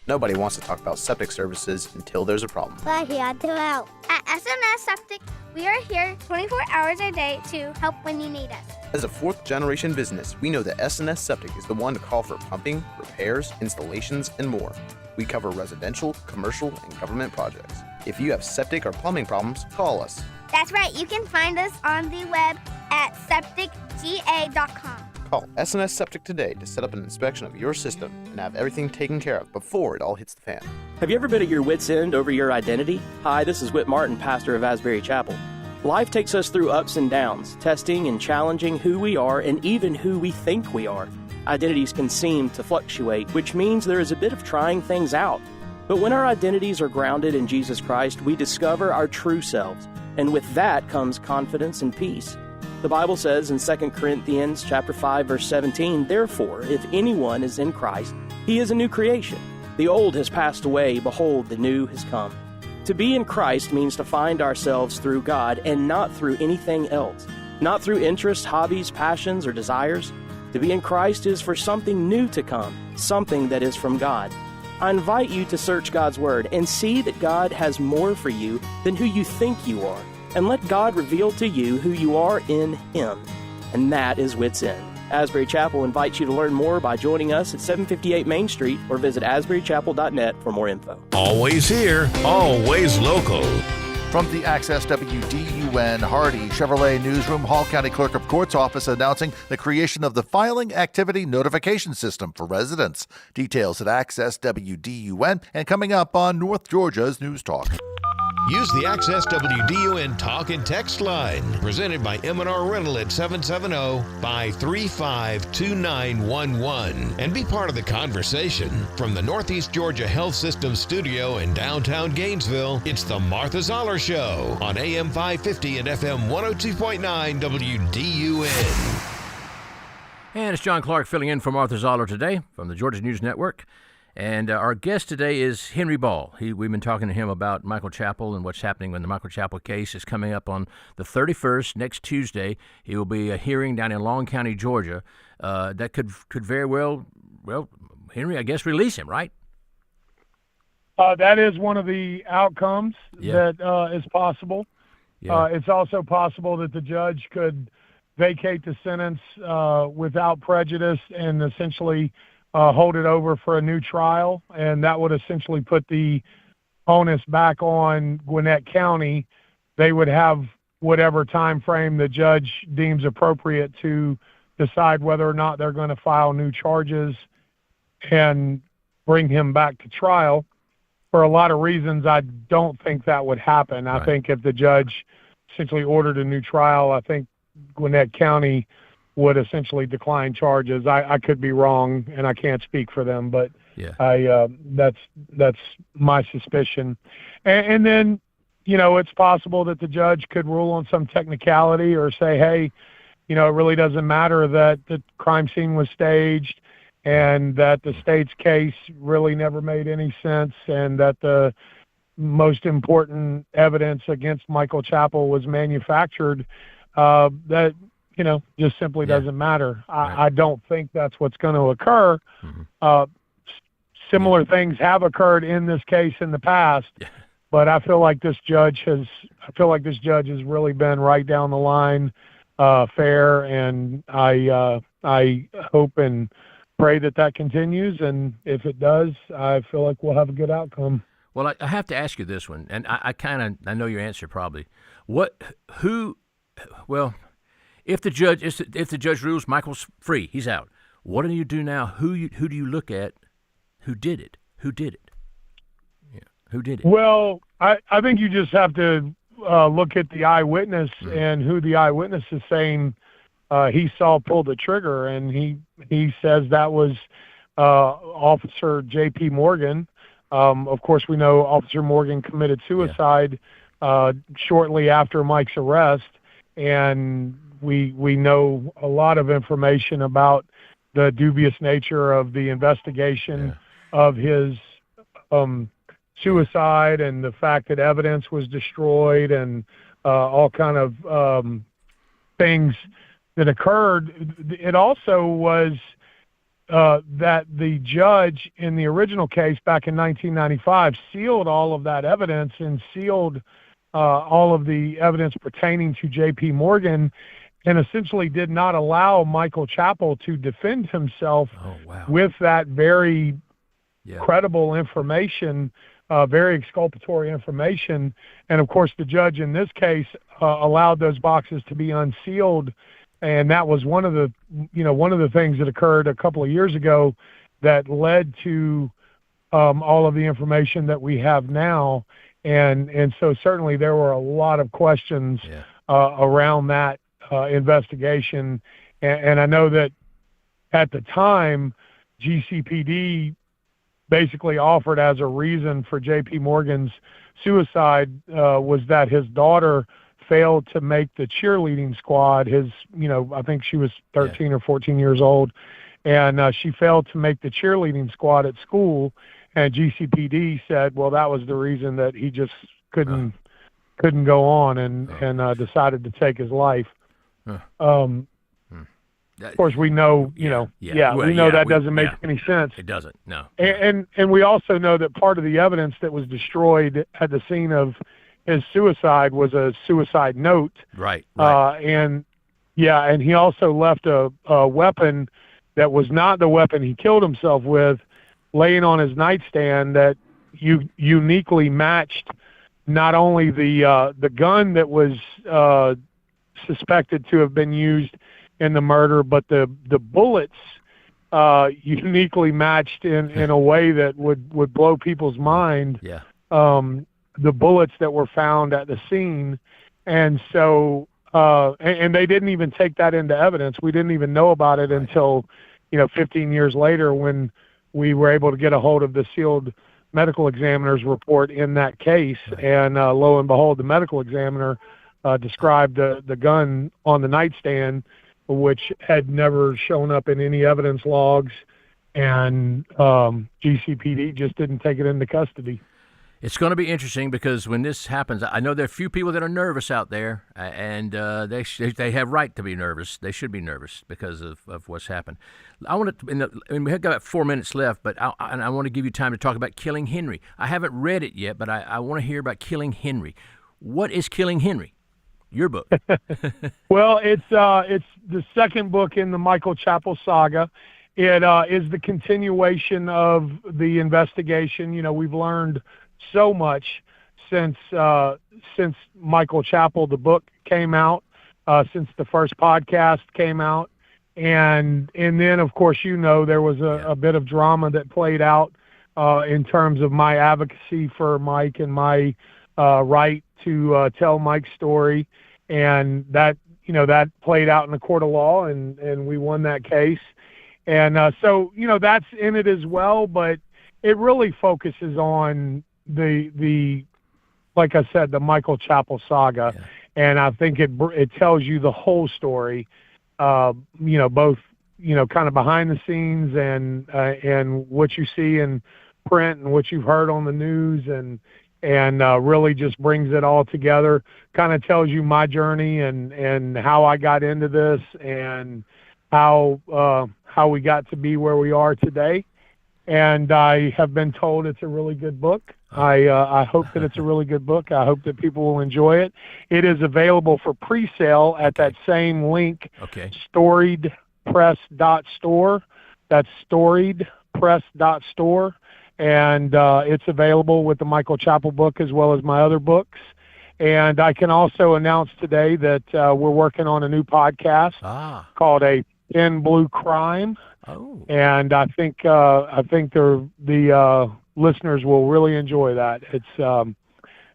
Nobody wants to talk about septic services until there's a problem. We're here to help. At SNS Septic, we are here 24 hours a day to help when you need us. As a fourth-generation business, we know that SNS Septic is the one to call for pumping, repairs, installations, and more. We cover residential, commercial, and government projects. If you have septic or plumbing problems, call us. That's right. You can find us on the web at septicga.com. Call SNS Septic today to set up an inspection of your system and have everything taken care of before it all hits the fan. Have you ever been at your wit's end over your identity? Hi, this is Whit Martin, pastor of Asbury Chapel. Life takes us through ups and downs, testing and challenging who we are and even who we think we are. Identities can seem to fluctuate, which means there is a bit of trying things out. But when our identities are grounded in Jesus Christ, we discover our true selves, and with that comes confidence and peace. The Bible says in 2 Corinthians chapter 5, verse 17, "Therefore, if anyone is in Christ, he is a new creation. The old has passed away, behold, the new has come." To be in Christ means to find ourselves through God and not through anything else, not through interests, hobbies, passions, or desires. To be in Christ is for something new to come, something that is from God. I invite you to search God's Word and see that God has more for you than who you think you are. And let God reveal to you who you are in Him. And that is Wit's End. Asbury Chapel invites you to learn more by joining us at 758 Main Street or visit asburychapel.net for more info. Always here, always local. From the Access WDUN Hardy Chevrolet Newsroom, Hall County Clerk of Court's office announcing the creation of the Filing Activity Notification System for residents. Details at Access WDUN and coming up on North Georgia's News Talk. Use the Access WDUN Talk and Text line, presented by M&R Rental at 770-535-2911, and be part of the conversation. From the Northeast Georgia Health System studio in downtown Gainesville, it's the Martha Zoller Show on AM 550 and FM 102.9 WDUN. And it's John Clark filling in for Martha Zoller today from the Georgia News Network. And our guest today is Henry Ball. We've been talking to him about Michael Chappell and what's happening when the Michael Chappell case is coming up on the 31st, next Tuesday. He will be a hearing down in Long County, Georgia. That could very well, Henry, I guess, release him, right? That is one of the outcomes that is possible. Yeah. It's also possible that the judge could vacate the sentence without prejudice and essentially hold it over for a new trial, and that would essentially put the onus back on Gwinnett County. They would have whatever time frame the judge deems appropriate to decide whether or not they're going to file new charges and bring him back to trial. For a lot of reasons, I don't think that would happen. I think if the judge essentially ordered a new trial, I think Gwinnett County would essentially decline charges. I could be wrong, and I can't speak for them, but that's my suspicion. And then, it's possible that the judge could rule on some technicality or say, hey, it really doesn't matter that the crime scene was staged and that the state's case really never made any sense and that the most important evidence against Michael Chappell was manufactured, that just simply doesn't matter. I don't think that's what's going to occur. Similar things have occurred in this case in the past, but I feel like this judge has really been right down the line, fair, and I hope and pray that continues. And if it does, I feel like we'll have a good outcome. Well, I have to ask you this one, and I know your answer probably. If the judge rules Michael's free, he's out. What do you do now? Who do you look at? Who did it? Who did it? Yeah, who did it? Well, I think you just have to look at the eyewitness and who the eyewitness is saying he saw pull the trigger, and he says that was Officer J.P. Morgan. Of course, we know Officer Morgan committed suicide shortly after Mike's arrest, and we know a lot of information about the dubious nature of the investigation of his suicide and the fact that evidence was destroyed and all kind of things that occurred. It also was that the judge in the original case back in 1995 sealed all of that evidence and sealed all of the evidence pertaining to J.P. Morgan, and essentially did not allow Michael Chappell to defend himself with that very credible information, very exculpatory information. And of course, the judge in this case allowed those boxes to be unsealed, and that was one of the things that occurred a couple of years ago that led to all of the information that we have now. And so certainly there were a lot of questions around that investigation. And I know that at the time, GCPD basically offered as a reason for J.P. Morgan's suicide was that his daughter failed to make the cheerleading squad. I think she was 13 or 14 years old, and she failed to make the cheerleading squad at school. And GCPD said, well, that was the reason that he just couldn't go on and decided to take his life. Of course, we know, we know that doesn't make any sense. It doesn't, no. And we also know that part of the evidence that was destroyed at the scene of his suicide was a suicide note. Right. And he also left a weapon that was not the weapon he killed himself with, laying on his nightstand, that uniquely matched not only the gun that was suspected to have been used in the murder, but the bullets uniquely matched in a way that would blow people's mind. Yeah. The bullets that were found at the scene. And so and they didn't even take that into evidence. We didn't even know about it until 15 years later, when we were able to get a hold of the sealed medical examiner's report in that case. And lo and behold, the medical examiner described the gun on the nightstand, which had never shown up in any evidence logs. and GCPD just didn't take it into custody. It's going to be interesting because when this happens, I know there are a few people that are nervous out there, and they have right to be nervous. They should be nervous because of what's happened. I want to, we have got 4 minutes left, but I want to give you time to talk about Killing Henry. I haven't read it yet, but I want to hear about Killing Henry. What is Killing Henry? Your book. Well, it's the second book in the Michael Chappell saga. It is the continuation of the investigation. You know, we've learned so much since Michael Chappell, the book, came out, since the first podcast came out, and then of course, you know, there was a bit of drama that played out in terms of my advocacy for Mike and my right to tell Mike's story, and that played out in the court of law, and we won that case, and so that's in it as well, but it really focuses on the like I said, the Michael Chappell saga, and I think it tells you the whole story, both kind of behind the scenes and what you see in print and what you've heard on the news, and really just brings it all together. Kind of tells you my journey and how I got into this and how we got to be where we are today. And I have been told it's a really good book. I hope that it's a really good book. I hope that people will enjoy it. It is available for pre-sale at that same link, storiedpress.store. That's storiedpress.store. And it's available with the Michael Chappell book as well as my other books. And I can also announce today that we're working on a new podcast called A Thin Blue Crime. Oh. And I think the listeners will really enjoy that. It's going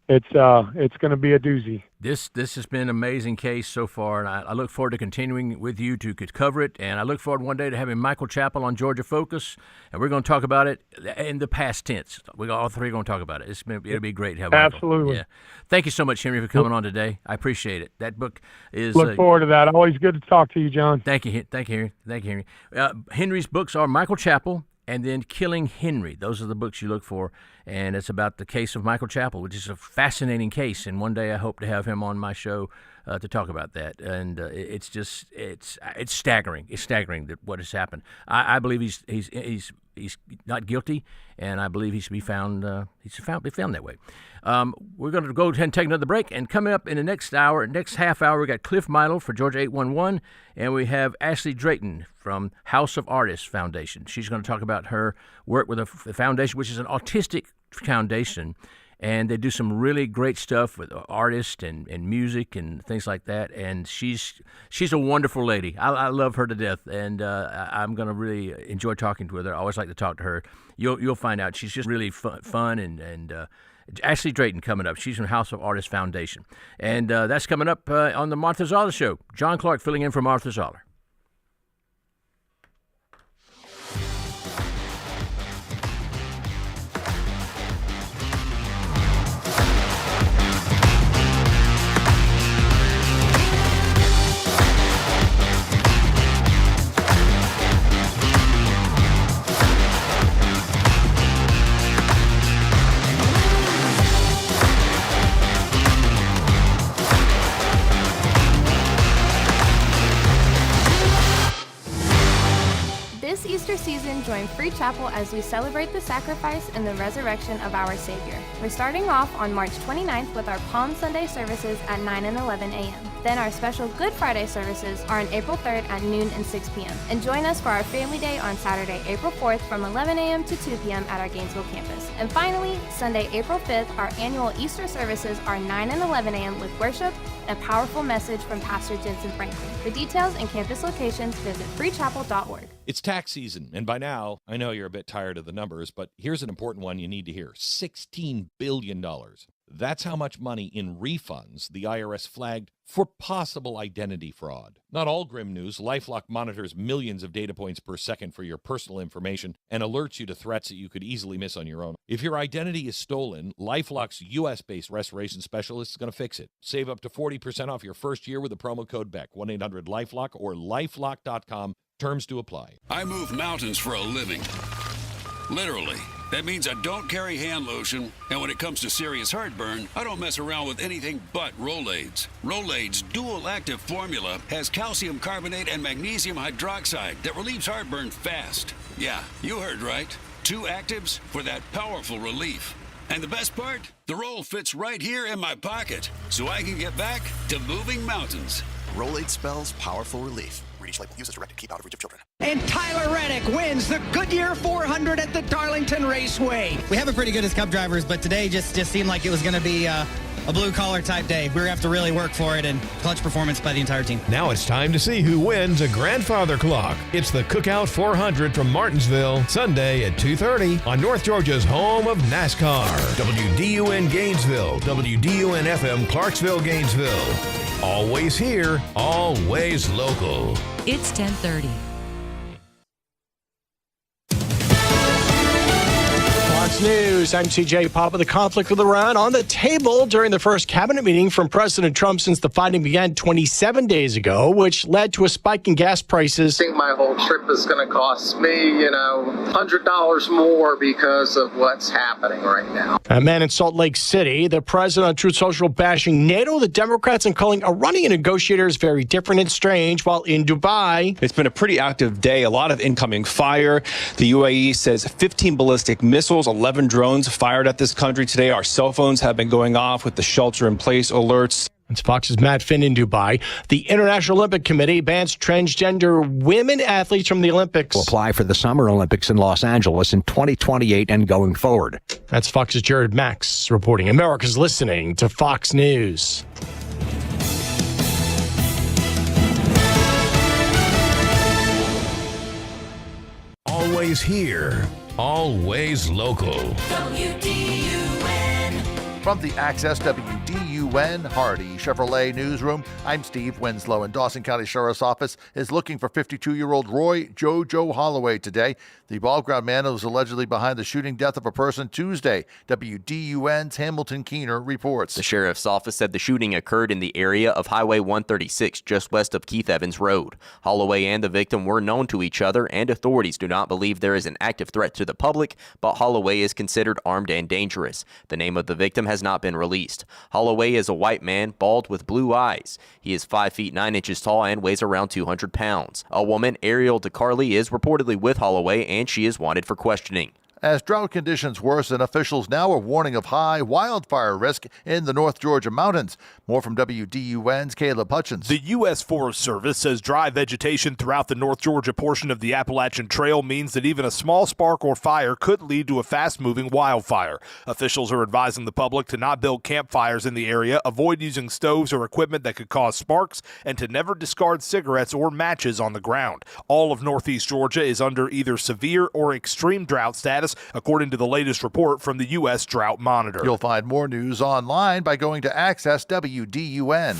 to be a doozy. This has been an amazing case so far, and I look forward to continuing with you to cover it. And I look forward one day to having Michael Chappell on Georgia Focus, and we're going to talk about it in the past tense. We all three are going to talk about it. It'll be great to have Michael. Absolutely. Yeah. Thank you so much, Henry, for coming on today. I appreciate it. That book is. Look forward to that. Always good to talk to you, John. Thank you, Henry. Henry's books are Michael Chappell and then Killing Henry. Those are the books you look for, and it's about the case of Michael Chappell, which is a fascinating case, and one day I hope to have him on my show to talk about that. And it's staggering. It's staggering that what has happened. I believe he's not guilty, and I believe he should be found. Be found that way. We're going to go ahead and take another break, and coming up in the next half hour, we got Cliff Meidel for Georgia 811, and we have Ashley Drayton from House of Artists Foundation. She's going to talk about her work with the foundation, which is an autistic foundation, and they do some really great stuff with artists and music and things like that. And she's a wonderful lady. I love her to death, and I'm going to really enjoy talking to her. I always like to talk to her. You'll find out she's just really fun and Ashley Drayton coming up. She's from House of Artists Foundation, and that's coming up on the Martha Zoller Show. John Clark filling in for Martha Zoller. This Easter season, join Free Chapel as we celebrate the sacrifice and the resurrection of our Savior. We're starting off on March 29th with our Palm Sunday services at 9 and 11 a.m. Then our special Good Friday services are on April 3rd at noon and 6 p.m. And join us for our Family Day on Saturday, April 4th from 11 a.m. to 2 p.m. at our Gainesville campus. And finally, Sunday, April 5th, our annual Easter services are 9 and 11 a.m. with worship and a powerful message from Pastor Jensen Franklin. For details and campus locations, visit freechapel.org. It's tax season, and by now, I know you're a bit tired of the numbers, but here's an important one you need to hear. $16 billion. That's how much money in refunds the IRS flagged for possible identity fraud. Not all grim news. LifeLock monitors millions of data points per second for your personal information and alerts you to threats that you could easily miss on your own. If your identity is stolen, LifeLock's U.S.-based restoration specialist is going to fix it. Save up to 40% off your first year with the promo code BECK, 1-800-LifeLock or LifeLock.com. Terms do apply. I move mountains for a living. Literally. That means I don't carry hand lotion, and when it comes to serious heartburn, I don't mess around with anything but Rolaids. Rolaids' dual-active formula has calcium carbonate and magnesium hydroxide that relieves heartburn fast. Yeah, you heard right. 2 actives for that powerful relief. And the best part? The roll fits right here in my pocket, so I can get back to moving mountains. Rolade spells powerful relief. Read each label. Use as directed. Keep out of reach of children. And Tyler Reddick wins the Goodyear 400 at the Darlington Raceway. We have been pretty good as Cup drivers, but today just seemed like it was going to be a blue-collar type day. We're going to have to really work for it, and clutch performance by the entire team. Now it's time to see who wins a grandfather clock. It's the Cookout 400 from Martinsville, Sunday at 2:30 on North Georgia's home of NASCAR. WDUN Gainesville, WDUN FM Clarksville, Gainesville. Always here, always local. It's 10:30. Fox News, I'm CJ Papa. The conflict with Iran on the table during the first cabinet meeting from President Trump since the fighting began 27 days ago, which led to a spike in gas prices. I think my whole trip is going to cost me, $100 more because of what's happening right now. A man in Salt Lake City, the president on Truth Social bashing NATO, the Democrats, and calling Iranian negotiators very different and strange, while in Dubai. It's been a pretty active day, a lot of incoming fire. The UAE says 15 ballistic missiles, 11 drones fired at this country today. Our cell phones have been going off with the shelter-in-place alerts. It's Fox's Matt Finn in Dubai. The International Olympic Committee bans transgender women athletes from the Olympics. Will apply for the Summer Olympics in Los Angeles in 2028 and going forward. That's Fox's Jared Max reporting. America's listening to Fox News. Always here, always local. From the Access WDUN Hardy Chevrolet Newsroom, I'm Steve Winslow, and Dawson County Sheriff's Office is looking for 52-year-old Roy Jojo Holloway today. The ball-ground man was allegedly behind the shooting death of a person Tuesday. WDUN's Hamilton Keener reports. The sheriff's office said the shooting occurred in the area of Highway 136, just west of Keith Evans Road. Holloway and the victim were known to each other, and authorities do not believe there is an active threat to the public, but Holloway is considered armed and dangerous. The name of the victim has not been released. Holloway is a white man, bald with blue eyes. He is 5 feet 9 inches tall and weighs around 200 pounds. A woman, Ariel DeCarly, is reportedly with Holloway, and she is wanted for questioning. As drought conditions worsen, officials now are warning of high wildfire risk in the North Georgia mountains. More from WDUN's Caleb Hutchins. The U.S. Forest Service says dry vegetation throughout the North Georgia portion of the Appalachian Trail means that even a small spark or fire could lead to a fast-moving wildfire. Officials are advising the public to not build campfires in the area, avoid using stoves or equipment that could cause sparks, and to never discard cigarettes or matches on the ground. All of Northeast Georgia is under either severe or extreme drought status, according to the latest report from the U.S. Drought Monitor. You'll find more news online by going to Access WDUN.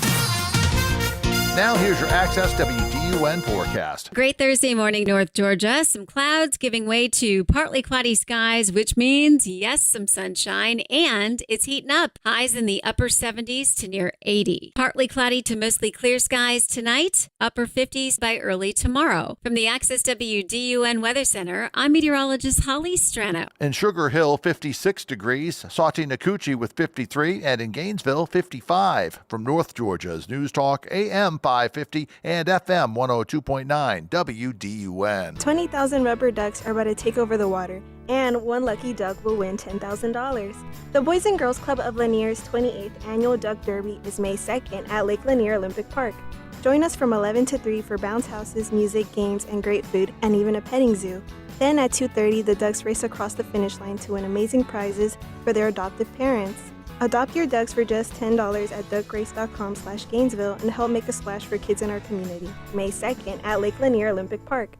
Now here's your Access WDUN forecast. Great Thursday morning, North Georgia. Some clouds giving way to partly cloudy skies, which means, yes, some sunshine, and it's heating up. Highs in the upper 70s to near 80. Partly cloudy to mostly clear skies tonight, upper 50s by early tomorrow. From the Access WDUN Weather Center, I'm meteorologist Holly Strano. In Sugar Hill, 56 degrees. Sawtee-Nakuchi with 53, and in Gainesville, 55. From North Georgia's News Talk AM 550 and FM 102.9 WDUN. 20,000 rubber ducks are about to take over the water, and one lucky duck will win $10,000. The Boys and Girls Club of Lanier's 28th Annual Duck Derby is May 2nd at Lake Lanier Olympic Park. Join us from 11 to 3 for bounce houses, music, games, and great food, and even a petting zoo. Then at 2:30, the ducks race across the finish line to win amazing prizes for their adoptive parents. Adopt your ducks for just $10 at duckrace.com/Gainesville and help make a splash for kids in our community. May 2nd at Lake Lanier Olympic Park.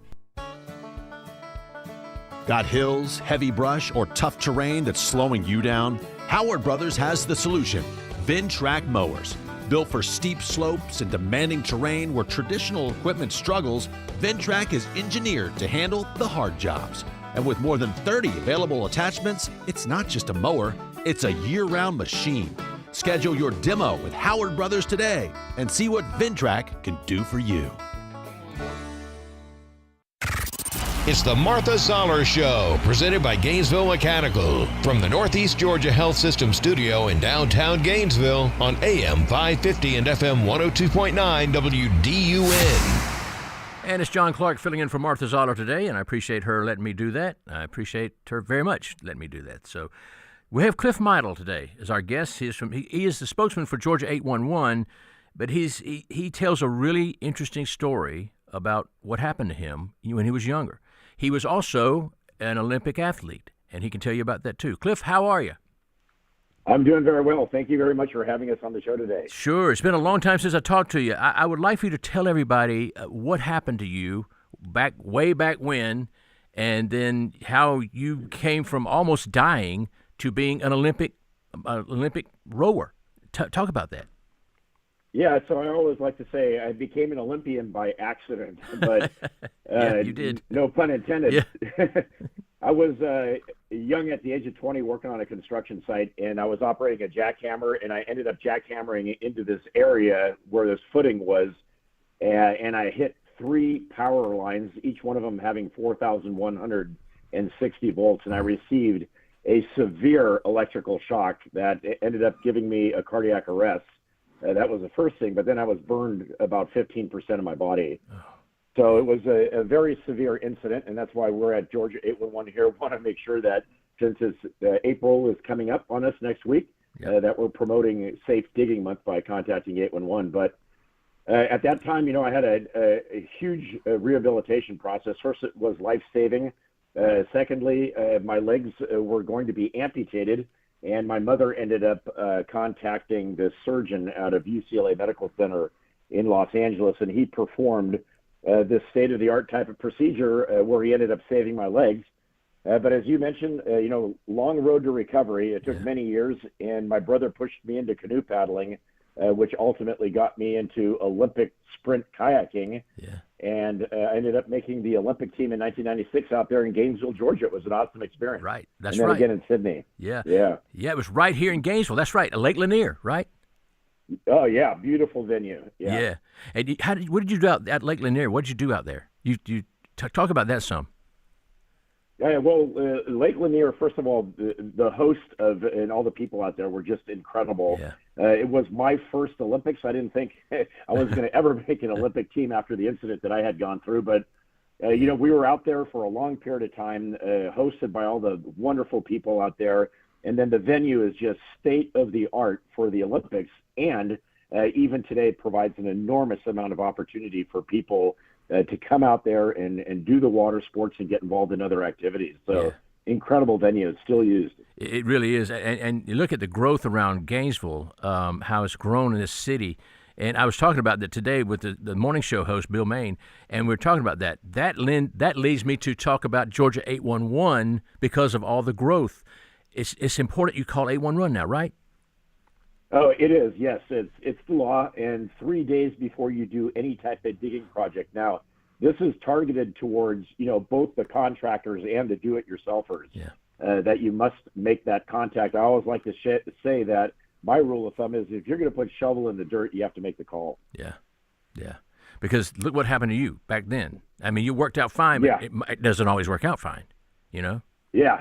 Got hills, heavy brush, or tough terrain that's slowing you down? Howard Brothers has the solution. Ventrac mowers. Built for steep slopes and demanding terrain where traditional equipment struggles, Ventrac is engineered to handle the hard jobs. And with more than 30 available attachments, it's not just a mower, it's a year-round machine. Schedule your demo with Howard Brothers today and see what Ventrac can do for you. It's the Martha Zoller Show, presented by Gainesville Mechanical, from the Northeast Georgia Health System Studio in downtown Gainesville on AM 550 and FM 102.9 WDUN. And it's John Clark filling in for Martha Zoller today, and I appreciate her letting me do that. I appreciate her very much letting me do that. So we have Cliff Meidel today as our guest. He is the spokesman for Georgia 811, but he tells a really interesting story about what happened to him when he was younger. He was also an Olympic athlete, and he can tell you about that too. Cliff, how are you? I'm doing very well. Thank you very much for having us on the show today. Sure. It's been a long time since I talked to you. I would like for you to tell everybody what happened to you way back when, and then how you came from almost dying to being an Olympic rower. Talk about that. Yeah, so I always like to say I became an Olympian by accident, but yeah, you did. No pun intended. Yeah. I was young at the age of 20 working on a construction site, and I was operating a jackhammer, and I ended up jackhammering into this area where this footing was, and I hit 3 power lines, each one of them having 4,160 volts, and I received a severe electrical shock that ended up giving me a cardiac arrest. That was the first thing, but then I was burned about 15% of my body. Oh. So it was a very severe incident, and that's why we're at Georgia 811 here. We want to make sure that since April is coming up on us next week, that we're promoting Safe Digging Month by contacting 811. But at that time, I had a huge rehabilitation process. First, it was life-saving. Secondly, my legs were going to be amputated, and my mother ended up contacting the surgeon out of UCLA Medical Center in Los Angeles, and he performed this state-of-the-art type of procedure where he ended up saving my legs. But as you mentioned, long road to recovery. It took many years, and my brother pushed me into canoe paddling, which ultimately got me into Olympic sprint kayaking. Yeah. And I ended up making the Olympic team in 1996 out there in Gainesville, Georgia. It was an awesome experience. Right, that's and then right. Again in Sydney. Yeah. Yeah. Yeah, it was right here in Gainesville. That's right, Lake Lanier, right? Oh yeah, beautiful venue. Yeah. Yeah. And what did you do out at Lake Lanier? What did you do out there? You talk about that some. Yeah, well, Lake Lanier, first of all, the host and all the people out there were just incredible. Yeah. It was my first Olympics. I didn't think I was going to ever make an Olympic team after the incident that I had gone through. But, we were out there for a long period of time, hosted by all the wonderful people out there. And then the venue is just state of the art for the Olympics. And even today provides an enormous amount of opportunity for people to come out there and do the water sports and get involved in other activities. So incredible venue. It's still used. It really is. And you look at the growth around Gainesville, how it's grown in this city. And I was talking about that today with the morning show host, Bill Main, and we were talking about that. That leads me to talk about Georgia 811 because of all the growth. It's important you call 811 now, right? Oh, it is. Yes, it's the law. And 3 days before you do any type of digging project. Now, this is targeted towards both the contractors and the do-it-yourselfers. Yeah. That you must make that contact. I always like to say that my rule of thumb is if you're going to put shovel in the dirt, you have to make the call. Yeah, yeah. Because look what happened to you back then. I mean, you worked out fine, but it doesn't always work out fine. Yeah,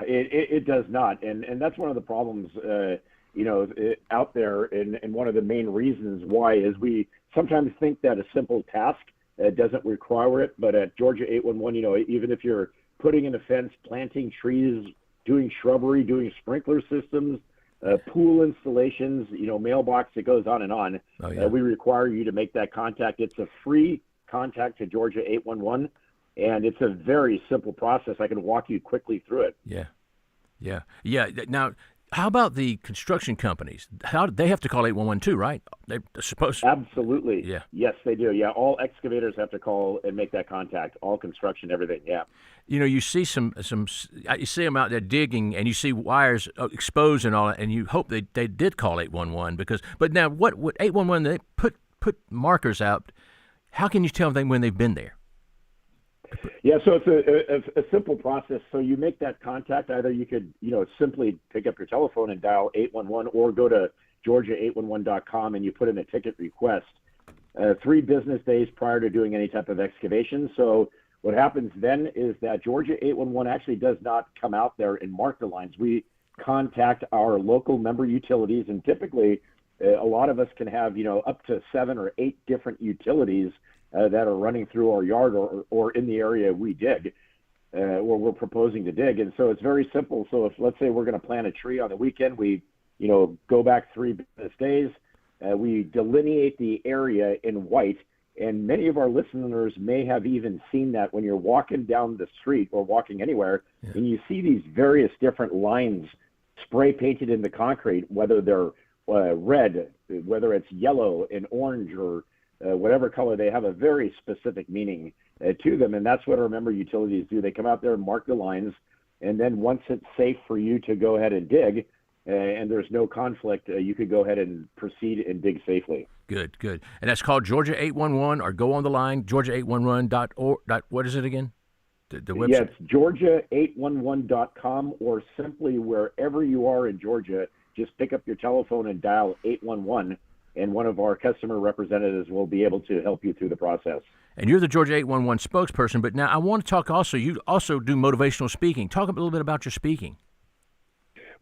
it does not, and that's one of the problems. Out there, and one of the main reasons why is we sometimes think that a simple task doesn't require it, but at Georgia 811, even if you're putting in a fence, planting trees, doing shrubbery, doing sprinkler systems, pool installations, mailbox, it goes on and on. Oh, yeah. We require you to make that contact. It's a free contact to Georgia 811, and it's a very simple process. I can walk you quickly through it. Yeah. Now, how about the construction companies? How they have to call 811 too, right? They're supposed to. Absolutely. Yeah. Yes, they do. Yeah, all excavators have to call and make that contact. All construction, everything. Yeah. You see you see them out there digging, and you see wires exposed and all that, and you hope they did call 811 But now, what 811? They put markers out. How can you tell them when they've been there? Yeah, so it's a simple process. So you make that contact. Either you could, simply pick up your telephone and dial 811, or go to Georgia811.com and you put in a ticket request 3 business days prior to doing any type of excavation. So what happens then is that Georgia 811 actually does not come out there and mark the lines. We contact our local member utilities, and typically a lot of us can have, up to 7 or 8 different utilities that are running through our yard or in the area we dig, where we're proposing to dig. And so it's very simple. So if, let's say, we're going to plant a tree on the weekend, we, go back 3 business days, we delineate the area in white. And many of our listeners may have even seen that when you're walking down the street or walking anywhere, and you see these various different lines spray painted in the concrete, whether they're red, whether it's yellow and orange, or whatever color. They have a very specific meaning to them, and that's what our member utilities do. They come out there and mark the lines, and then once it's safe for you to go ahead and dig, and there's no conflict, you could go ahead and proceed and dig safely. Good. And that's called Georgia 811, or go on the line, georgia811.org. What is it again? The website? Yeah, it's georgia811.com, or simply wherever you are in Georgia, just pick up your telephone and dial 811, and one of our customer representatives will be able to help you through the process. And you're the Georgia 811 spokesperson, but now I want to talk also, you also do motivational speaking. Talk a little bit about your speaking.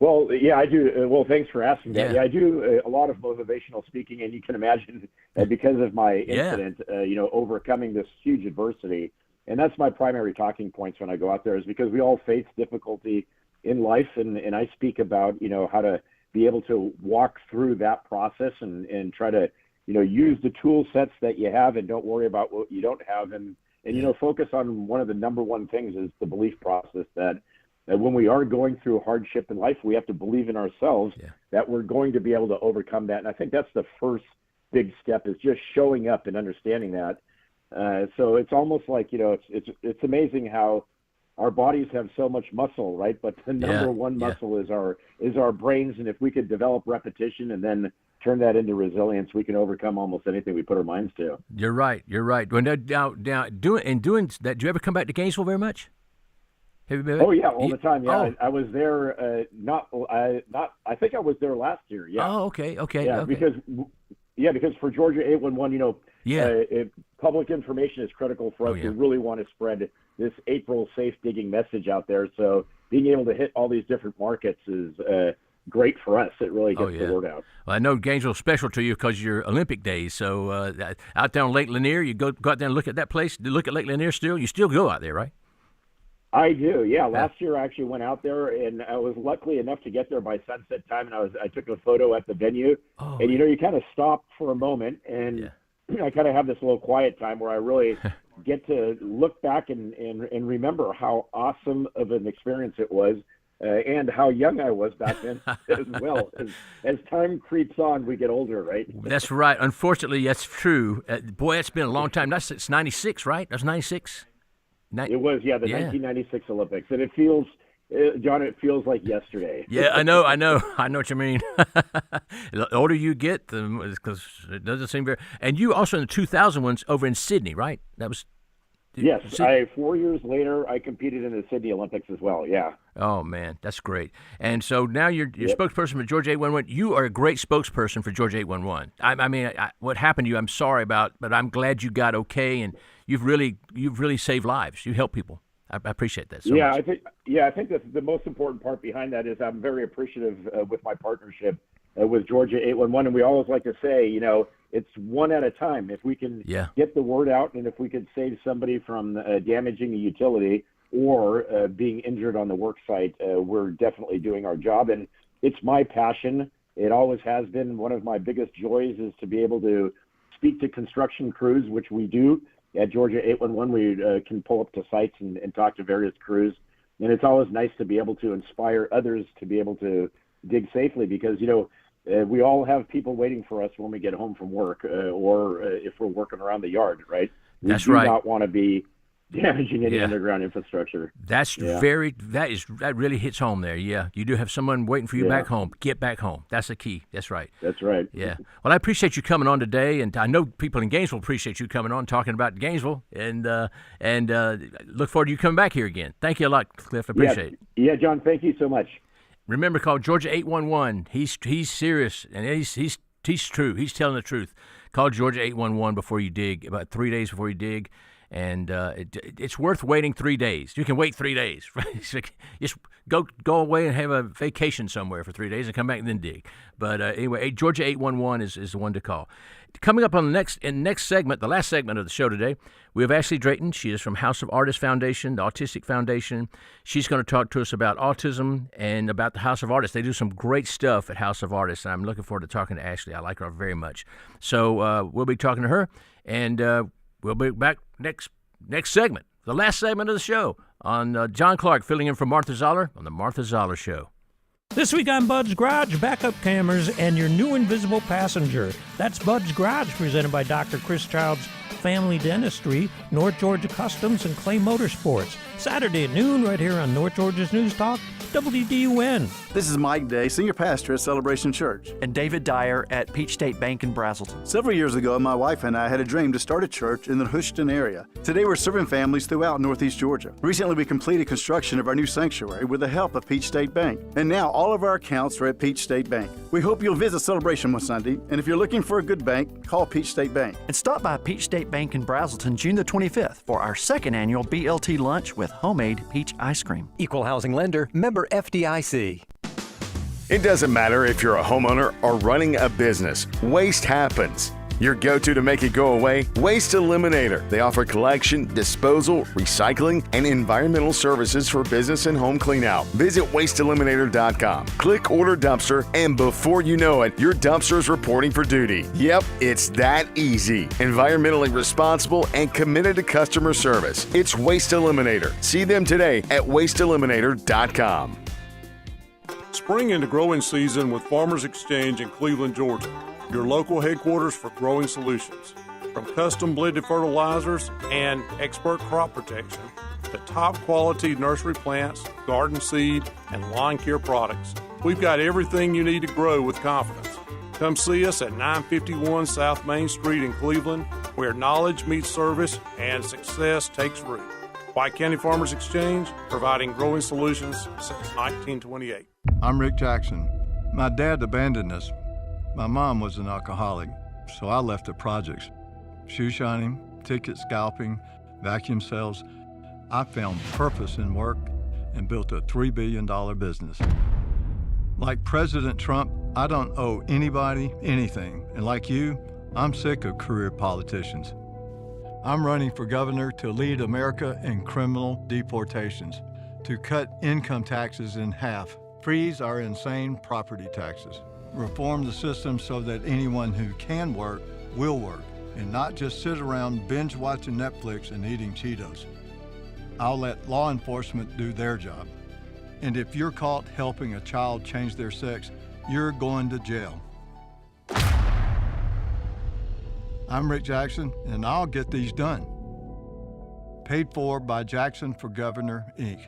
Well, yeah, I do. Well, thanks for asking that. Yeah, I do a lot of motivational speaking, and you can imagine because of my incident, overcoming this huge adversity. And that's my primary talking points when I go out there, is because we all face difficulty in life, and I speak about, how to be able to walk through that process and try to, use the tool sets that you have, and don't worry about what you don't have, and focus on one of the number one things is the belief process that when we are going through hardship in life, we have to believe in ourselves that we're going to be able to overcome that. And I think that's the first big step, is just showing up and understanding that. So it's almost like, it's amazing how our bodies have so much muscle, right? But the number one muscle is our brains. And if we could develop repetition and then turn that into resilience, we can overcome almost anything we put our minds to. You're right. Well, now doing that, do you ever come back to Gainesville very much? Oh yeah, all the time. Yeah, I was there. I think I was there last year. Yeah. Oh, okay. Yeah, because for Georgia 811, public information is critical for us. We really want to spread this April safe digging message out there. So being able to hit all these different markets is great for us. It really gets the word out. Well, I know Gainesville's special to you because you're Olympic days. So out there on Lake Lanier, you go out there and look at that place. Look at Lake Lanier still. You still go out there, right? I do, yeah. Last year I actually went out there, and I was lucky enough to get there by sunset time, and I took a photo at the venue. And you kind of stop for a moment, and I kind of have this little quiet time where I really get to look back and remember how awesome of an experience it was, and how young I was back then as well. As time creeps on, we get older, right? That's right. Unfortunately, that's true. Boy, it's been a long time. It's 96, right? That's 96. It was, the 1996 Olympics, and it feels, John, it feels like yesterday. Yeah, I know what you mean. The older you get, because it doesn't seem very. And you also in the 2000 ones over in Sydney, right? That was. Yes, 4 years later, I competed in the Sydney Olympics as well. Yeah. Oh man, that's great. And so now you're spokesperson for Georgia 811. You are a great spokesperson for Georgia 811. I mean, what happened to you, I'm sorry about, but I'm glad you got okay, and you've really saved lives. You help people. I appreciate that so much. I think that's the most important part behind that is I'm very appreciative with my partnership with Georgia 811, and we always like to say, it's one at a time. If we can get the word out, and if we could save somebody from damaging a utility or being injured on the work site, we're definitely doing our job. And it's my passion. It always has been. One of my biggest joys is to be able to speak to construction crews, which we do at Georgia 811. We can pull up to sites and talk to various crews. And it's always nice to be able to inspire others to be able to dig safely, because, we all have people waiting for us when we get home from work, or if we're working around the yard, right? That's right. We do not want to be damaging any underground infrastructure. That really hits home there. Yeah, you do have someone waiting for you back home. Get back home. That's the key. That's right. That's right. Yeah. Well, I appreciate you coming on today, and I know people in Gainesville appreciate you coming on talking about Gainesville, and look forward to you coming back here again. Thank you a lot, Cliff. I appreciate it. Yeah, John. Thank you so much. Remember, call Georgia 811. He's serious, and he's true. He's telling the truth. Call Georgia 811 before you dig, about 3 days before you dig. And it's worth waiting 3 days. You can wait 3 days. Just go away and have a vacation somewhere for 3 days and come back and then dig. But anyway, Georgia 811 is the one to call. Coming up on the next segment, the last segment of the show today, we have Ashley Drayton. She is from House of Artists Foundation, the Autistic Foundation. She's going to talk to us about autism and about the House of Artists. They do some great stuff at House of Artists, and I'm looking forward to talking to Ashley. I like her very much. So we'll be talking to her, and we'll be back next segment, the last segment of the show, on John Clark filling in for Martha Zoller on the Martha Zoller Show. This week on Bud's Garage, backup cameras and your new invisible passenger. That's Bud's Garage, presented by Dr. Chris Child's Family Dentistry, North Georgia Customs, and Clay Motorsports. Saturday at noon, right here on North Georgia's News Talk, WDUN. This is Mike Day, Senior Pastor at Celebration Church. And David Dyer at Peach State Bank in Brazelton. Several years ago, my wife and I had a dream to start a church in the Houston area. Today, we're serving families throughout Northeast Georgia. Recently, we completed construction of our new sanctuary with the help of Peach State Bank. And now, all of our accounts are at Peach State Bank. We hope you'll visit Celebration one Sunday, and if you're looking for a good bank, call Peach State Bank. And stop by Peach State Bank in Brazelton June the 25th for our second annual BLT lunch with homemade peach ice cream. Equal housing lender, member FDIC. It doesn't matter if you're a homeowner or running a business. Waste happens. Your go-to to make it go away? Waste Eliminator. They offer collection, disposal, recycling, and environmental services for business and home cleanout. Visit wasteeliminator.com. Click Order Dumpster, and before you know it, your dumpster is reporting for duty. Yep, it's that easy. Environmentally responsible and committed to customer service. It's Waste Eliminator. See them today at wasteeliminator.com. Spring into growing season with Farmers Exchange in Cleveland, Georgia, your local headquarters for growing solutions. From custom blended fertilizers and expert crop protection to top quality nursery plants, garden seed, and lawn care products, we've got everything you need to grow with confidence. Come see us at 951 South Main Street in Cleveland, where knowledge meets service and success takes root. White County Farmers Exchange, providing growing solutions since 1928. I'm Rick Jackson. My dad abandoned us. My mom was an alcoholic, so I left the projects. Shoe shining, ticket scalping, vacuum sales. I found purpose in work and built a $3 billion business. Like President Trump, I don't owe anybody anything. And like you, I'm sick of career politicians. I'm running for governor to lead America in criminal deportations, to cut income taxes in half, freeze our insane property taxes, reform the system so that anyone who can work will work, and not just sit around binge watching Netflix and eating Cheetos. I'll let law enforcement do their job. And if you're caught helping a child change their sex, you're going to jail. I'm Rick Jackson, and I'll get these done. Paid for by Jackson for Governor, Inc.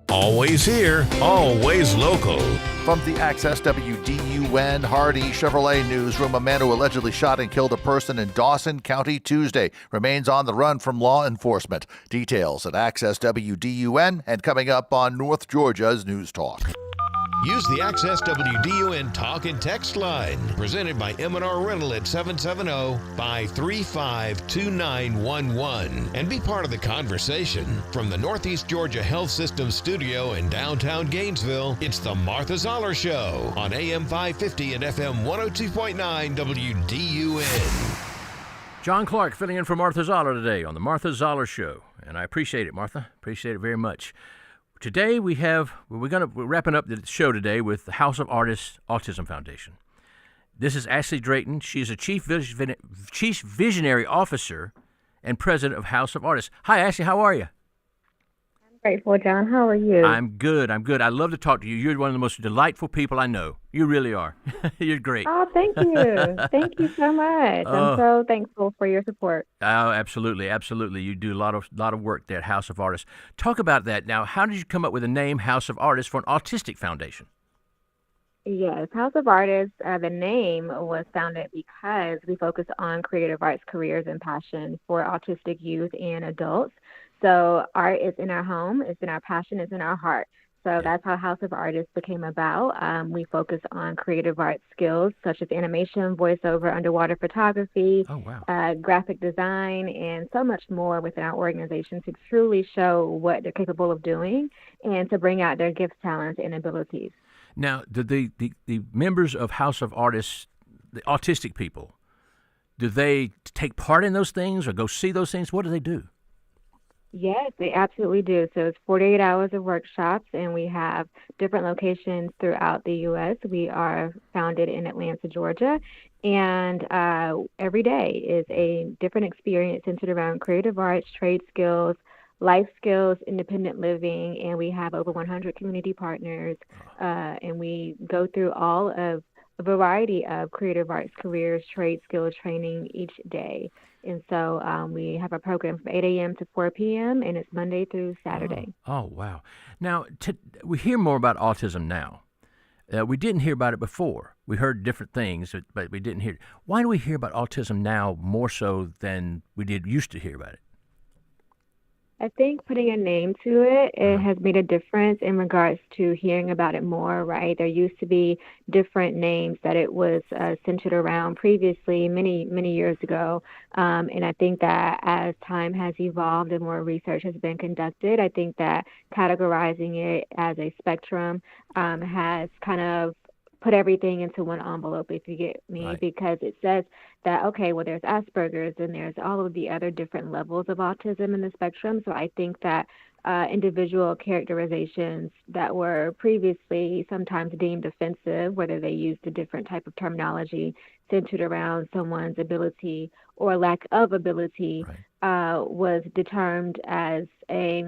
Always here, always local. From the Access WDUN Hardy Chevrolet newsroom, a man who allegedly shot and killed a person in Dawson County Tuesday remains on the run from law enforcement. Details at Access WDUN and coming up on North Georgia's News Talk. Use the Access WDUN Talk and Text line, presented by M&R Rental at 770-535-2911, and be part of the conversation. From the Northeast Georgia Health System studio in downtown Gainesville, it's the Martha Zoller Show on AM 550 and FM 102.9 WDUN. John Clark filling in for Martha Zoller today on the Martha Zoller Show, and I appreciate it, Martha. Appreciate it very much. Today we're wrapping up the show today with the House of Artists Autism Foundation. This is Ashley Drayton. She's a chief visionary officer and president of House of Artists. Hi, Ashley. How are you? I'm grateful, John. How are you? I'm good. I love to talk to you. You're one of the most delightful people I know. You really are. You're great. Oh, thank you. Thank you so much. I'm so thankful for your support. Oh, absolutely. Absolutely. You do a lot of work there at House of Artists. Talk about that. Now, how did you come up with the name House of Artists for an autistic foundation? Yes, House of Artists, the name was founded because we focus on creative arts careers and passion for autistic youth and adults. So art is in our home, it's in our passion, it's in our heart. So that's how House of Artists became about. We focus on creative arts skills such as animation, voiceover, underwater photography, graphic design, and so much more within our organization to truly show what they're capable of doing and to bring out their gifts, talents, and abilities. Now, do the members of House of Artists, the autistic people, do they take part in those things or go see those things? What do they do? Yes, they absolutely do. So it's 48 hours of workshops, and we have different locations throughout the U.S. We are founded in Atlanta, Georgia, and every day is a different experience centered around creative arts, trade skills, life skills, independent living, and we have over 100 community partners, and we go through all of a variety of creative arts careers, trade skills training each day. And so we have a program from 8 a.m. to 4 p.m., and it's Monday through Saturday. Oh wow. Now, we hear more about autism now. We didn't hear about it before. We heard different things, but we didn't hear it. Why do we hear about autism now more so than we used to hear about it? I think putting a name to it has made a difference in regards to hearing about it more, right? There used to be different names that it was centered around previously, many years ago. And I think that as time has evolved and more research has been conducted, I think that categorizing it as a spectrum has kind of put everything into one envelope, if you get me, because it says that, okay, well, there's Asperger's and there's all of the other different levels of autism in the spectrum. So I think that individual characterizations that were previously sometimes deemed offensive, whether they used a different type of terminology centered around someone's ability or lack of ability, was determined as a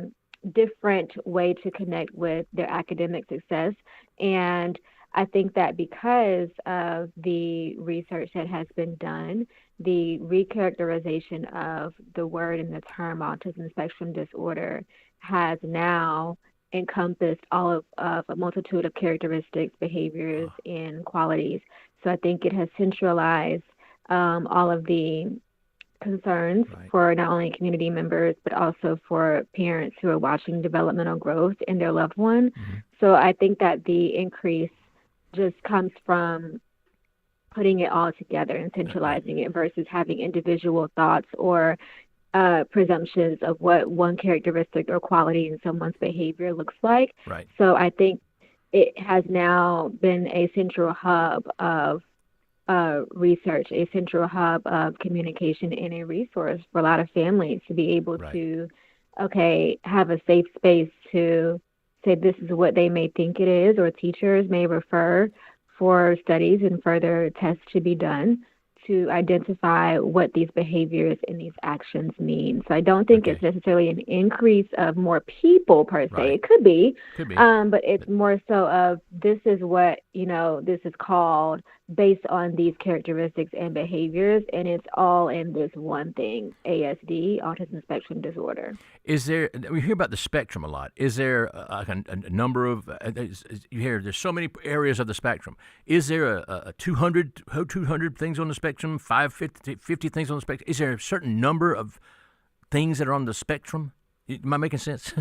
different way to connect with their academic success. And I think that because of the research that has been done, the recharacterization of the word and the term autism spectrum disorder has now encompassed all of a multitude of characteristics, behaviors, and qualities. So I think it has centralized all of the concerns for not only community members, but also for parents who are watching developmental growth in their loved one. So I think that the increase just comes from putting it all together and centralizing it versus having individual thoughts or presumptions of what one characteristic or quality in someone's behavior looks like. So I think it has now been a central hub of research, a central hub of communication, and a resource for a lot of families to be able to, have a safe space to say this is what they may think it is, or teachers may refer for studies and further tests to be done to identify what these behaviors and these actions mean. So I don't think it's necessarily an increase of more people per se. It could be. But it's more so of this is what, this is called based on these characteristics and behaviors, and it's all in this one thing, ASD, autism spectrum disorder. Is there, we hear about the spectrum a lot. Is there a number of, you hear there's so many areas of the spectrum. Is there a 200 things on the spectrum, 50 things on the spectrum? Is there a certain number of things that are on the spectrum? Am I making sense?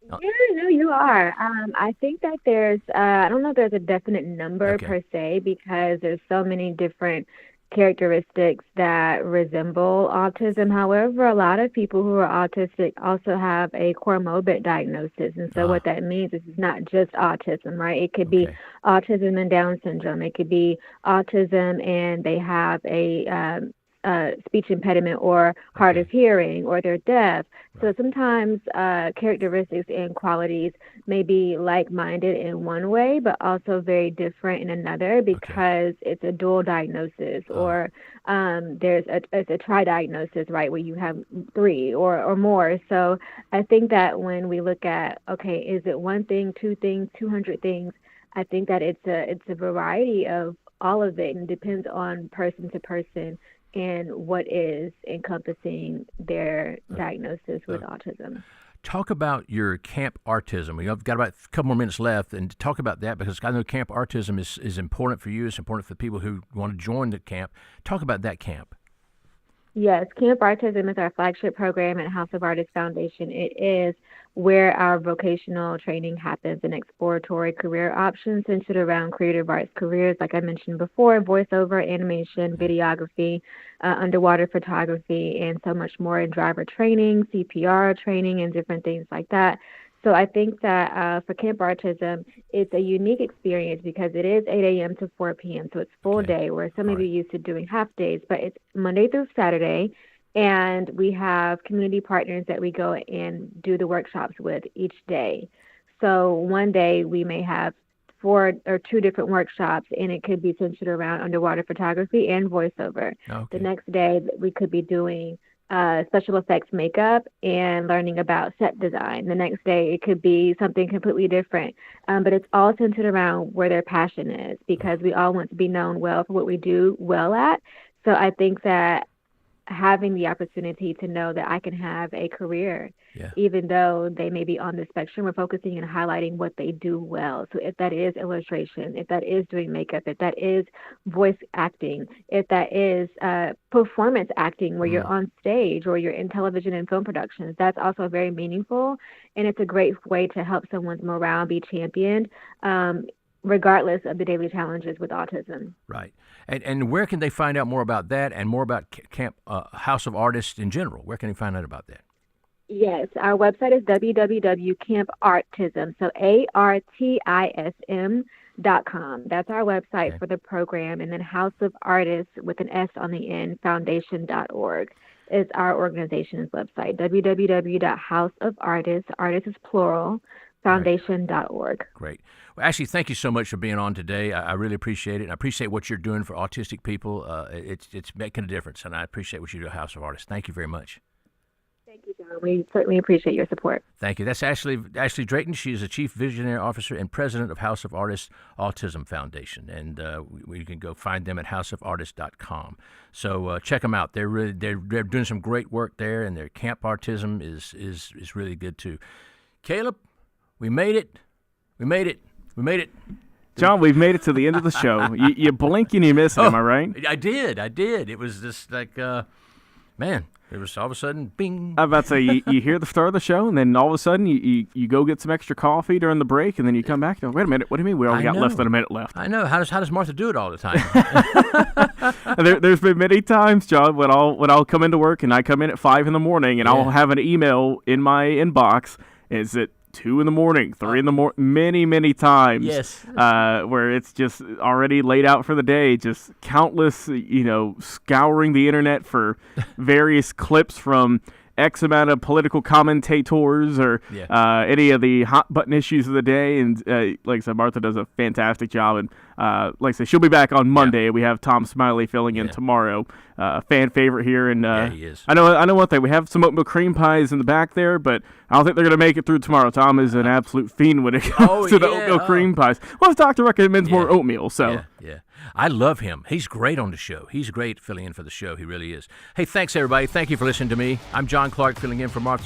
Yeah, no, you are. I think that there's, I don't know if there's a definite number per se, because there's so many different characteristics that resemble autism. However, a lot of people who are autistic also have a comorbid diagnosis. And so what that means is it's not just autism, right? It could be autism and Down syndrome. It could be autism and they have a speech impediment or hard of hearing, or they're deaf. So sometimes characteristics and qualities may be like-minded in one way, but also very different in another, because it's a dual diagnosis, or there's a tri-diagnosis, right, where you have three or more. So I think that when we look at, is it one thing, two things, 200 things, I think that it's a variety of all of it, and depends on person to person and what is encompassing their diagnosis with autism. Talk about your Camp Artism. We've got about a couple more minutes left, and talk about that, because I know Camp Artism is important for you. It's important for people who want to join the camp. Talk about that camp. Yes, Camp Artism is our flagship program at House of Artists Foundation. It is where our vocational training happens and exploratory career options centered around creative arts careers, like I mentioned before, voiceover, animation, videography, underwater photography, and so much more in driver training, CPR training, and different things like that. So I think that for Camp Artism, it's a unique experience because it is 8 a.m. to 4 p.m., so it's full day, where some of you used to doing half days, but it's Monday through Saturday, and we have community partners that we go and do the workshops with each day. So one day we may have 4 or 2 different workshops, and it could be centered around underwater photography and voiceover. The next day we could be doing special effects makeup and learning about set design. The next day it could be something completely different, but it's all centered around where their passion is, because we all want to be known well for what we do well at. So I think that having the opportunity to know that I can have a career, even though they may be on the spectrum, we're focusing and highlighting what they do well. So if that is illustration, if that is doing makeup, if that is voice acting, if that is performance acting where you're on stage or you're in television and film productions, that's also very meaningful. And it's a great way to help someone's morale be championed, regardless of the daily challenges with autism. Right. And where can they find out more about that and more about Camp House of Artists in general? Where can they find out about that? Yes, our website is www.campartism, so ARTISM.com. That's our website for the program. And then House of Artists with an S on the end, foundation.org is our organization's website, www.houseofartists, artists is plural, foundation.org. Great. Well, Ashley, thank you so much for being on today. I really appreciate it. And I appreciate what you're doing for autistic people. It's making a difference, and I appreciate what you do at House of Artists. Thank you very much. Thank you, John. We certainly appreciate your support. Thank you. That's Ashley Drayton. She is the Chief Visionary Officer and President of House of Artists Autism Foundation, and you can go find them at houseofartists.com. So check them out. They're doing some great work there, and their Camp Artism is really good too. Caleb, we made it. We made it. We made it. John, we've made it to the end of the show. You blink and you miss it, am I right? I did. It was just like, man, it was all of a sudden, bing. I was about to say, you hear the start of the show, and then all of a sudden you go get some extra coffee during the break, and then you come back and go, wait a minute, what do you mean we only got less than a minute left? I know. How does Martha do it all the time? There's been many times, John, when I'll come into work, and I come in at 5 in the morning, and I'll have an email in my inbox. Is it 2 in the morning, 3 in the morning, many times. Yes. Where it's just already laid out for the day, just countless, scouring the internet for various clips from X amount of political commentators or any of the hot button issues of the day. And like I said, Martha does a fantastic job. And like I said, she'll be back on Monday. We have Tom Smiley filling in tomorrow. Fan favorite here. And he is. I know one thing. We have some oatmeal cream pies in the back there, but I don't think they're going to make it through tomorrow. Tom is an absolute fiend when it comes to the oatmeal cream pies. Well, his doctor recommends more oatmeal, so. Yeah. I love him. He's great on the show. He's great filling in for the show. He really is. Hey, thanks, everybody. Thank you for listening to me. I'm John Clark, filling in for Martha